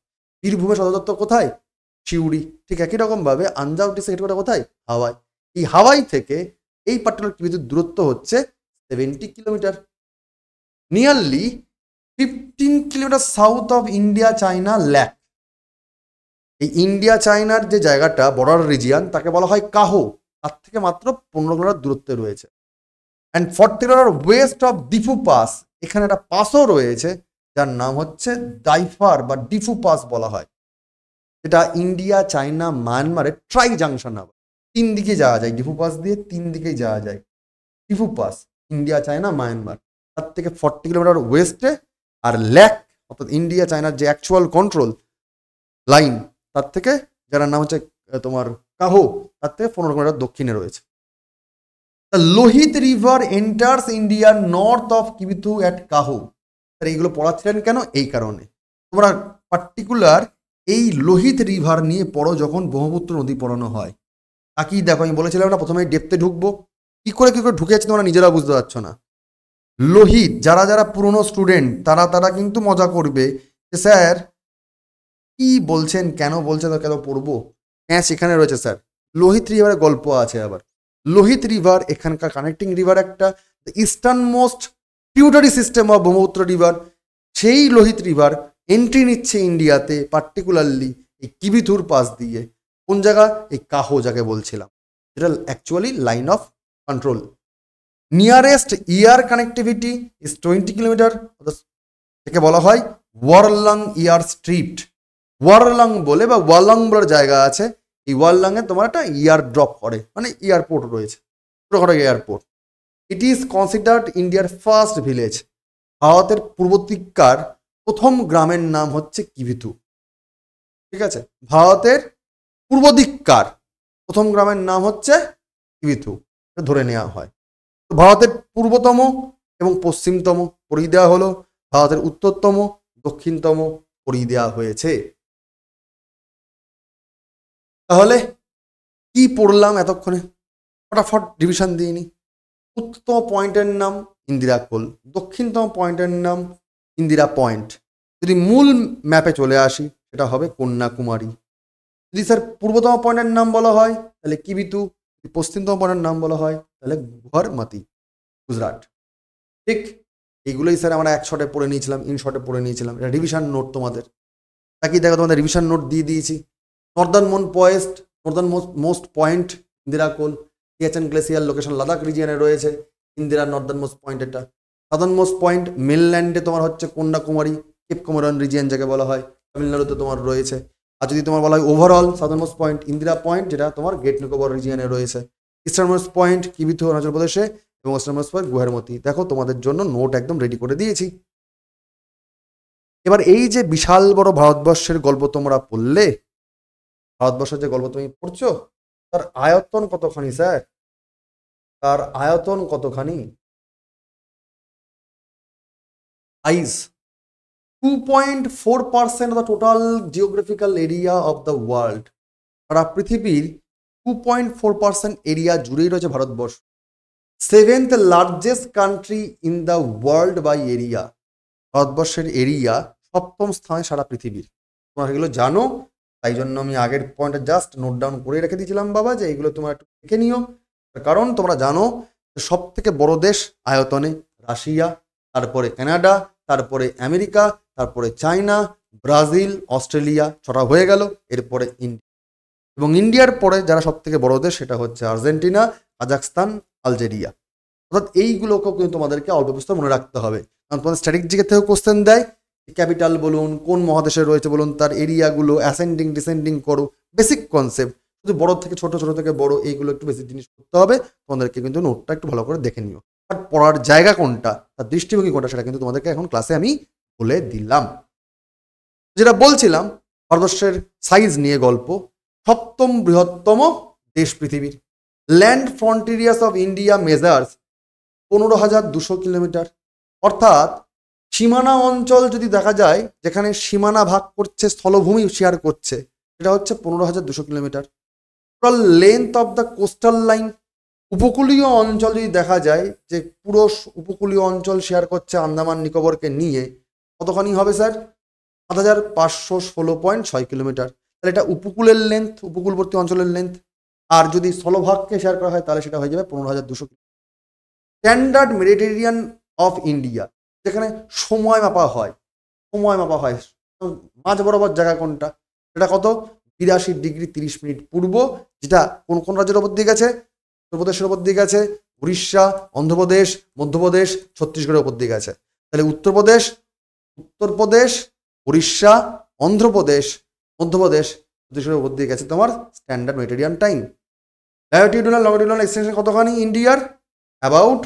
বীরভূমের সদর দপ্তর কোথায়? সিউড়ি। ঠিক একই রকমভাবে আনজাও ডিস্ট্রিক্ট হেডকোয়ার্টার কোথায়? হাওয়াই। এই হাওয়াই থেকে এই পার্টিকুলার কিবিথুর দূরত্ব হচ্ছে 70 kilometre. Nearly 15 kilometre south of India China LAC. এই ইন্ডিয়া চায়নার যে জায়গাটা বর্ডার রিজিয়ান তাকে বলা হয় কাহো, তার থেকে মাত্র 15 কিলোমিটার দূরত্বে রয়েছে। And 40 kilometre West of Diphu pass, এখানে একটা পাসও রয়েছে যার নাম হচ্ছে ডাইফার বা ডিফু পাস বলা হয়, যেটা ইন্ডিয়া চায়না মায়ানমারের ট্রাই জাংশন হবে। 3 দিকে যাওয়া যায়, ডিফু পাস দিয়ে 3 দিকেই যাওয়া যায়। Diphu pass India China Myanmar, তার থেকে 40 কিলোমিটার ওয়েস্টে। আর ল্যাক অর্থাৎ ইন্ডিয়া চায়নার যে অ্যাকচুয়াল কন্ট্রোল লাইন তার থেকে, যার নাম হচ্ছে তোমার কাহো, তার থেকে 15 কিলোমিটার দক্ষিণে রয়েছে। Lohit river enters India north of Kibithu at Kaho. এইগুলো পড়াচ্ছিলেন কেন? এই কারণে তোমরা পার্টিকুলার এই লোহিত রিভার নিয়ে পড়ো যখন ব্রহ্মপুত্র নদী পড়ানো হয়। তাকেই দেখো, আমি বলেছিলাম না প্রথমে ডেপথে ঢুকবো, কি করে ঢুকে যাচ্ছে তোমরা নিজেরা বুঝতে পারছো না। লোহিত যারা যারা পুরনো স্টুডেন্ট তারা কিন্তু মজা করবে যে স্যার কি বলছেন, কেন বলছেন, তো কেন পড়বো? হ্যাঁ সেখানে রয়েছে স্যার, লোহিত রিভারের গল্প আছে। আবার লোহিত রিভার এখানকার কানেক্টিং রিভার, একটা ইস্টার্ন মোস্ট টিউটারি সিস্টেম অফ ব্রহ্মপুত্র রিভার। সেই লোহিত রিভার এন্ট্রি নিচ্ছে ইন্ডিয়াতে, পার্টিকুলারলি এই কিবিথুর পাস দিয়ে। কোন জায়গা? এই কাহো যাকে বলছিলাম, এটা actually line of control. Nearest year connectivity is 20 kilometre, একে বলা হয় ওয়ারলাং ইয়ার স্ট্রিট। ওয়ারলাং বলে বা ওয়ালং বলার জায়গা আছে, এই ওয়ারলাংয়ে তোমার একটা ইয়ার ড্রপ করে, মানে এয়ারপোর্ট রয়েছে, ছোটখাটো এয়ারপোর্ট। ইট ইজ কনসিডার্ড ইন্ডিয়ার ফার্স্ট ভিলেজ। ভারতের পূর্ব দিককার প্রথম গ্রামের নাম হচ্ছে কিবিথু। ঠিক আছে, ভারতের পূর্ব দিককার প্রথম গ্রামের নাম হচ্ছে কিবিথু, ধরে নেওয়া হয়। তো ভারতের পূর্বতম এবং পশ্চিমতম পরিয়ে দেওয়া হলো, ভারতের উত্তরতম দক্ষিণতম পরিয়ে দেওয়া হয়েছে। তাহলে কি পড়লাম এতক্ষণে? ফটাফট ডিভিশন দিয়ে নি। উত্তরতম পয়েন্টের নাম ইন্দিরা কোল, দক্ষিণতম পয়েন্টের নাম ইন্দিরা পয়েন্ট। যদি মূল ম্যাপে চলে আসি সেটা হবে কন্যাকুমারী। যদি স্যার পূর্বতম পয়েন্টের নাম বলা হয় তাহলে কিবিথু, যদি পশ্চিমতম পয়েন্টের নাম বলা হয় তাহলে গুহারমতি, গুজরাট। ঠিক এইগুলোই স্যার আমরা এক শটে পড়ে নিয়েছিলাম, ইন শটে পড়ে নিয়েছিলাম। এটা রিভিশন নোট তোমাদের, তাকে দেখো তোমাদের রিভিশন নোট দিয়ে দিয়েছি। নর্দার্ন মোস্ট পয়েন্ট ইন্দিরা কোল, সিয়াচেন গ্লেসিয়ার লোকেশন লাদাখ রিজিয়নে রয়েছে, ইন্দিরা নর্দার্ন মোস্ট পয়েন্ট। এটা সাদার্ন মোস্ট পয়েন্ট মেনল্যান্ডে তোমার হচ্ছে কন্যাকুমারী, কেপ কমোডন রিজিয়ন যাকে বলা হয়, তামিলনাড়ুতে তোমার রয়েছে। আর যদি তোমার বলা হয় overall southern most point Indira point, যেটা তোমার গ্রেট নিকোবর রিজিয়নে রয়েছে। Eastern most point Kibithu Arunachal প্রদেশে, এবং ওয়েস্টার্ন মোস্ট পয়েন্ট গুহারমতি। দেখো তোমাদের জন্য নোট একদম রেডি করে দিয়েছি। এবার এই যে বিশাল বড় ভারতবর্ষের গল্প তোমরা পড়লে, ভারতবর্ষের যে গল্প তুমি পড়ছো, তার আয়তন কতখানি স্যার? তার আয়তন কতখানি? আইস 2.4% of the total geographical area of the world. সারা পৃথিবীর 2.4% এরিয়া জুড়েই রয়েছে Bharatvarsh. Seventh largest country in the world by area. ভারতবর্ষের এরিয়া সপ্তম স্থানে সারা পৃথিবীর। তোমরা এগুলো জানো, তাই জন্য আমি আগের পয়েন্টটা জাস্ট নোট ডাউন করে রেখে দিয়েছিলাম বাবা, যে এগুলো তোমরা একটু দেখে নিও। কারণ তোমরা জানো সব থেকে বড় দেশ আয়তনে রাশিয়া, তারপরে কানাডা, তারপরে আমেরিকা, তারপরে চায়না, ব্রাজিল, অস্ট্রেলিয়া, ছটা হয়ে গেল। এরপরে ইন্ডিয়া, এবং ইন্ডিয়ার পরে যারা সব থেকে বড় দেশ সেটা হচ্ছে আর্জেন্টিনা, কাজাকস্তান, আলজেরিয়া। অর্থাৎ এইগুলোকেও কিন্তু তোমাদেরকে অল্প বিস্তর মনে রাখতে হবে, কারণ তোমাদের স্ট্র্যাটেজিকে থেকেও কোশ্চেন দেয়। ক্যাপিটাল বলুন, কোন মহাদেশে রয়েছে বলুন, তার এরিয়াগুলো অ্যাসেন্ডিং ডিসেন্ডিং করো, বেসিক কনসেপ্ট। শুধু বড় থেকে ছোট, ছোট থেকে বড়, এইগুলো একটু বেশি জিনিস করতে হবে। তোমাদেরকে কিন্তু নোটটা একটু ভালো করে দেখে নিও। আর পড়ার জায়গা কোনটা, তার দৃষ্টিভঙ্গি কোনটা, সেটা কিন্তু তোমাদেরকে এখন ক্লাসে আমি বলে দিলাম। যেটা বলছিলাম, ভারতবর্ষের সাইজ নিয়ে গল্প। সপ্তম বৃহত্তম দেশ পৃথিবীর। Land frontiers of India measures 15,200 kilometre. অর্থাৎ সীমানা অঞ্চল যদি দেখা যায়, যেখানে সীমানা ভাগ করছে, স্থলভূমি শেয়ার করছে, সেটা হচ্ছে 15,200 kilometre. Total length of the coastal line, উপকূলীয় অঞ্চল যদি দেখা যায়, যে পুরো উপকূলীয় অঞ্চল শেয়ার করছে আন্দামান নিকোবরকে নিয়ে, কতখানি হবে স্যার? 7,516.6 কিলোমিটার। তাহলে এটা উপকূলের লেন্থ, উপকূলবর্তী অঞ্চলের লেন্থ। আর যদি স্থলভাগকে শেয়ার করা হয় তাহলে সেটা হয়ে যাবে 15,200 kilometre. Standard Mediterranean of India, যেখানে সময় মাপা হয়, সময় মাপা হয়, মাঝ বরাবর জায়গা কোনটা, সেটা কত? 82°30' পূর্ব। যেটা কোন কোন রাজ্যের ওপর দিয়ে গেছে? উত্তরপ্রদেশের ওপর দিয়ে গেছে, উড়িষ্যা, অন্ধ্রপ্রদেশ, মধ্যপ্রদেশ, ছত্তিশগড়ের ওপর দিয়ে গেছে। তাহলে উত্তরপ্রদেশ, উড়িষ্যা, অন্ধ্রপ্রদেশ, মধ্যপ্রদেশ, ছত্তিশগড়ের ওপর দিয়ে গেছে তোমার স্ট্যান্ডার্ড মেডিটেরিয়ান টাইম। ল্যাটিটিউডাল লঙ্গিটিউডাল এক্সটেনশন কতখানি ইন্ডিয়ার? অ্যাবাউট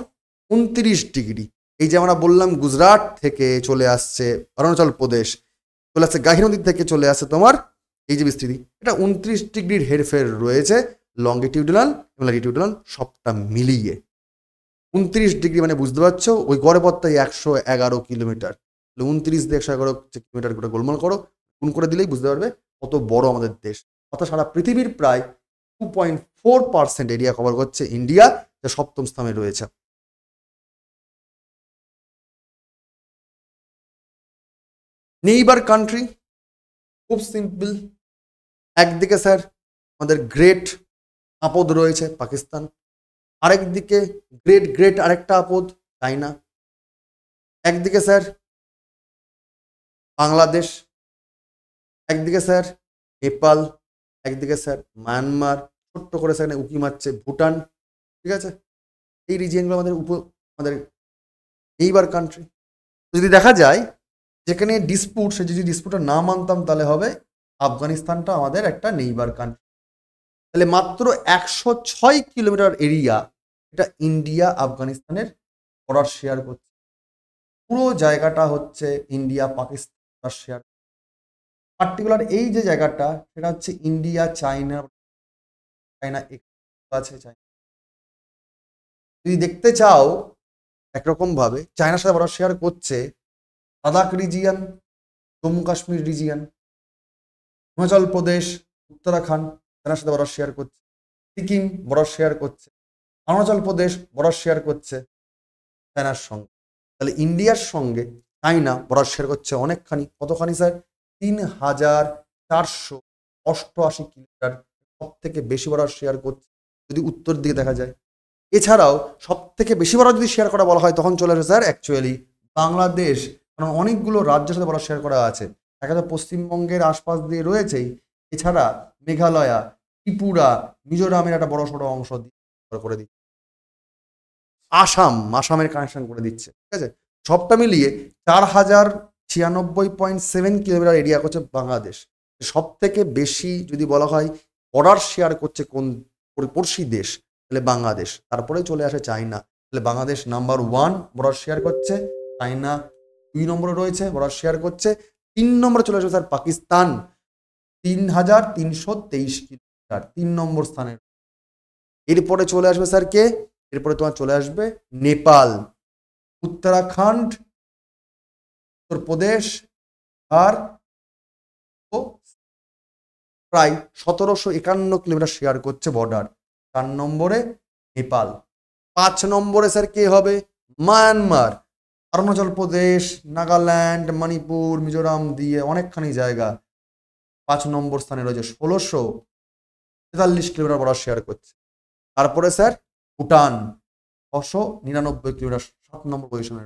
29°। এই যে আমরা বললাম গুজরাট থেকে চলে আসছে অরুণাচল প্রদেশ, চলে আসছে গাহী নদী থেকে চলে আসছে তোমার এই যে বিস্তৃতি, এটা 29° হেরফের রয়েছে লঙ্গিটিউডাল এবং ল্যাটিটিউডাল সবটা মিলিয়ে। 29° মানে বুঝতে পারছো, ওই গড়ে পথটাই 111 কিলোমিটার। 29 দিয়ে 111 কিলোমিটার করে গোলমাল করো, গুণ করে দিলেই বুঝতে পারবে কত বড় আমাদের দেশ। অর্থাৎ সারা পৃথিবীর প্রায় 2.4% এরিয়া কভার করছে ইন্ডিয়া, যা সপ্তম স্থানে রয়েছে। নেইবার কান্ট্রি খুব সিম্পল। একদিকে স্যার আমাদের গ্রেট আপদ রয়েছে পাকিস্তান, আরেকদিকে গ্রেট গ্রেট আরেকটা আপদ চায়না, একদিকে স্যার বাংলাদেশ, একদিকে স্যার নেপাল, একদিকে স্যার মায়ানমার, ছোট্ট করে সেখানে উকি মারছে ভুটান। ঠিক আছে, এই রিজিয়নগুলো আমাদের নেইবার কান্ট্রি। যদি দেখা যায় যেখানে ডিসপুট, সে যদি ডিসপুটটা না মানতাম তাহলে হবে আফগানিস্তানটা আমাদের একটা নেইবার কান্ট্রি। তাহলে মাত্র 106 কিলোমিটার এরিয়া, এটা ইন্ডিয়া আফগানিস্তানের বর্ডার শেয়ার করছে। পুরো জায়গাটা হচ্ছে ইন্ডিয়া পাকিস্তান শেয়ার। পার্টিকুলার এই যে জায়গাটা, সেটা হচ্ছে ইন্ডিয়া চায়না, চায়না আছে। চায়না যদি দেখতে চাও একরকম ভাবে, চায়নার সাথে বর্ডার শেয়ার করছে লাদাখ রিজিয়ন, জম্মু কাশ্মীর রিজিয়ন, হিমাচল প্রদেশ, উত্তরাখণ্ড চায়নার সাথে বর্ডার শেয়ার করছে, সিকিম বর্ডার শেয়ার করছে, অরুণাচল প্রদেশ বর্ডার শেয়ার করছে চায়নার সঙ্গে। তাহলে ইন্ডিয়ার সঙ্গে চায়না বর্ডার শেয়ার করছে অনেকখানি। কতখানি স্যার? 3,488 কিলোমিটার। সব থেকে বেশি বর্ডার শেয়ার করছে যদি উত্তর দিকে দেখা যায়। এছাড়াও সব থেকে বেশি বর্ডার যদি শেয়ার করা বলা হয়, তখন চলে আসে স্যার অ্যাকচুয়ালি বাংলাদেশ, কারণ অনেকগুলো রাজ্যের সাথে বর্ডার শেয়ার করা আছে। একে তো পশ্চিমবঙ্গের আশপাশ দিয়ে রয়েছেই, এছাড়া মেঘালয়া, ত্রিপুরা, মিজোরামের একটা বড় সড়ো অংশ করে দিচ্ছে, আসামের কানেকশন করে দিচ্ছে। ঠিক আছে, সবটা মিলিয়ে 4,096.7 কিলোমিটার এরিয়া করছে বাংলাদেশ। সব থেকে বেশি যদি বলা হয় বর্ডার শেয়ার করছে কোন পড়শি দেশ, তাহলে বাংলাদেশ। তারপরেই চলে আসে চায়না। তাহলে বাংলাদেশ নাম্বার 1 বর্ডার শেয়ার করছে, চায়না 2 নম্বরে রয়েছে বর্ডার শেয়ার করছে, 3 নম্বরে চলে আসে স্যার পাকিস্তান। 3,323 কিলোমিটার, 3 নম্বর স্থানে। এরপরে চলে আসবে স্যার কে? এরপরে তোমার চলে আসবে নেপাল, উত্তরাখণ্ড, উত্তরপ্রদেশ আর প্রায় 1751 কিলোমিটার শেয়ার করছে বর্ডার। 4 নম্বরে নেপাল। 5 নম্বরে স্যার কে হবে? মায়ানমার, অরুণাচল প্রদেশ, নাগাল্যান্ড, মণিপুর, মিজোরাম দিয়ে অনেকখানি জায়গা 5 নম্বর স্থানে রয়েছে, 1643 কিলোমিটার বর্ডার শেয়ার করছে। তারপরে স্যার ভুটান, 699 কিলোমিটার 7 নম্বর পজিশনে।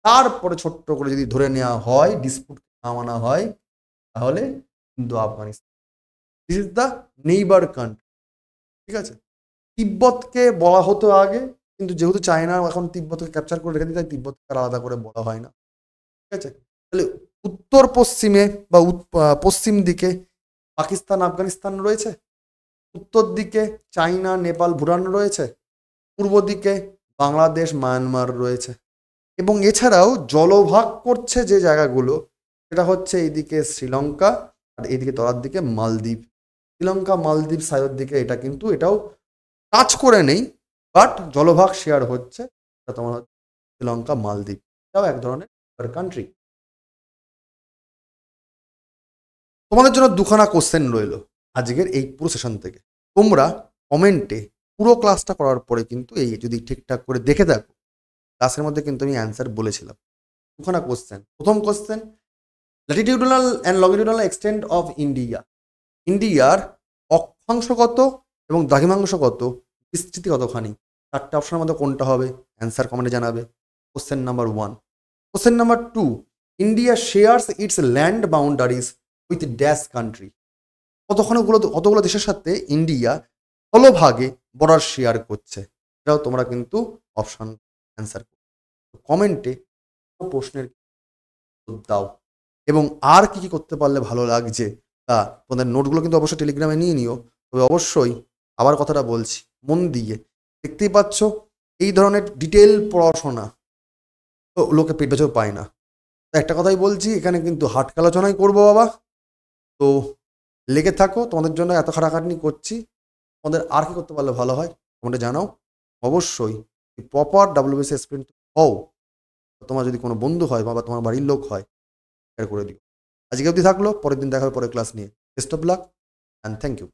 তারপরে ছোট্ট করে যদি ধরে নেওয়া হয়, ডিসপুট না মানা হয়, তাহলে কিন্তু Afghanistan. This is the neighbour country. ঠিক আছে, তিব্বতকে বলা হতো আগে, কিন্তু যেহেতু চায়না এখন তিব্বতকে ক্যাপচার করে রেখে দিই, তাই তিব্বতকে আলাদা করে বলা হয় না। ঠিক আছে, তাহলে উত্তর পশ্চিমে বা পশ্চিম দিকে পাকিস্তান আফগানিস্তান রয়েছে, উত্তর দিকে চায়না নেপাল ভুটান রয়েছে, পূর্ব দিকে বাংলাদেশ মায়ানমার রয়েছে, এবং এছাড়াও জলভাগ করছে যে জায়গাগুলো, সেটা হচ্ছে এইদিকে শ্রীলঙ্কা আর এইদিকে তলার দিকে মালদ্বীপ। শ্রীলঙ্কা মালদ্বীপ সাইডের দিকে এটা কিন্তু এটাও টাচ করে নেই, বাট জলভাগ শেয়ার হচ্ছে। তোমার হচ্ছে শ্রীলঙ্কা মালদ্বীপ, এটাও এক ধরনের কান্ট্রি। তোমাদের জন্য দুখানা কোশ্চেন রইল আজকের এই পুরো সেশন থেকে। তোমরা কমেন্টে পুরো ক্লাসটা করার পরে কিন্তু এই যদি ঠিকঠাক করে দেখে থাকো, ক্লাসের মধ্যে কিন্তু আমি অ্যান্সার বলেছিলাম। দুখানা কোশ্চেন। প্রথম question, latitudinal and longitudinal extent of India. ইন্ডিয়ার অক্ষাংশ কত এবং দ্রাঘিমাংশ কত, বিস্তৃতি কতখানি? 4টে অপশনের মধ্যে কোনটা হবে? অ্যান্সার কমেন্টে জানাবে। Question number 1। Question number 2, India shares it's land boundaries with dash country. কতগুলো দেশের সাথে ইন্ডিয়া স্থলভাগে বর্ডার শেয়ার করছে? এটাও তোমরা কিন্তু অপশন অ্যান্সার করো কমেন্টে, প্রশ্নের দাও। এবং আর কি কি করতে পারলে ভালো লাগছে তা তোমাদের নোটগুলো কিন্তু অবশ্যই টেলিগ্রামে নিয়ে নিও। তবে অবশ্যই আবার কথাটা বলছি মন দিয়ে, দেখতেই পাচ্ছ এই ধরনের ডিটেল পড়াশোনা তো লোকে পেট বেঁচেও পায় না। তো একটা কথাই বলছি, এখানে কিন্তু হাটকা আলোচনাই করবো বাবা। তো লেগে থাকো, তোমাদের জন্য এত খাটাখাটনি করছি। তোমাদের আর কি করতে পারলে ভালো হয় তোমরা জানাও। অবশ্যই প্রপার ডাব্লিউবিসি এক্সপিরিয়েন্স হও। তোমার যদি কোনো বন্ধু হয় বা তোমার বাড়ির লোক হয়, শেয়ার করে দিও। আজকে অবধি থাকলো, পরের দিন দেখা হবে পরের ক্লাস নিয়ে। Best of luck and thank you.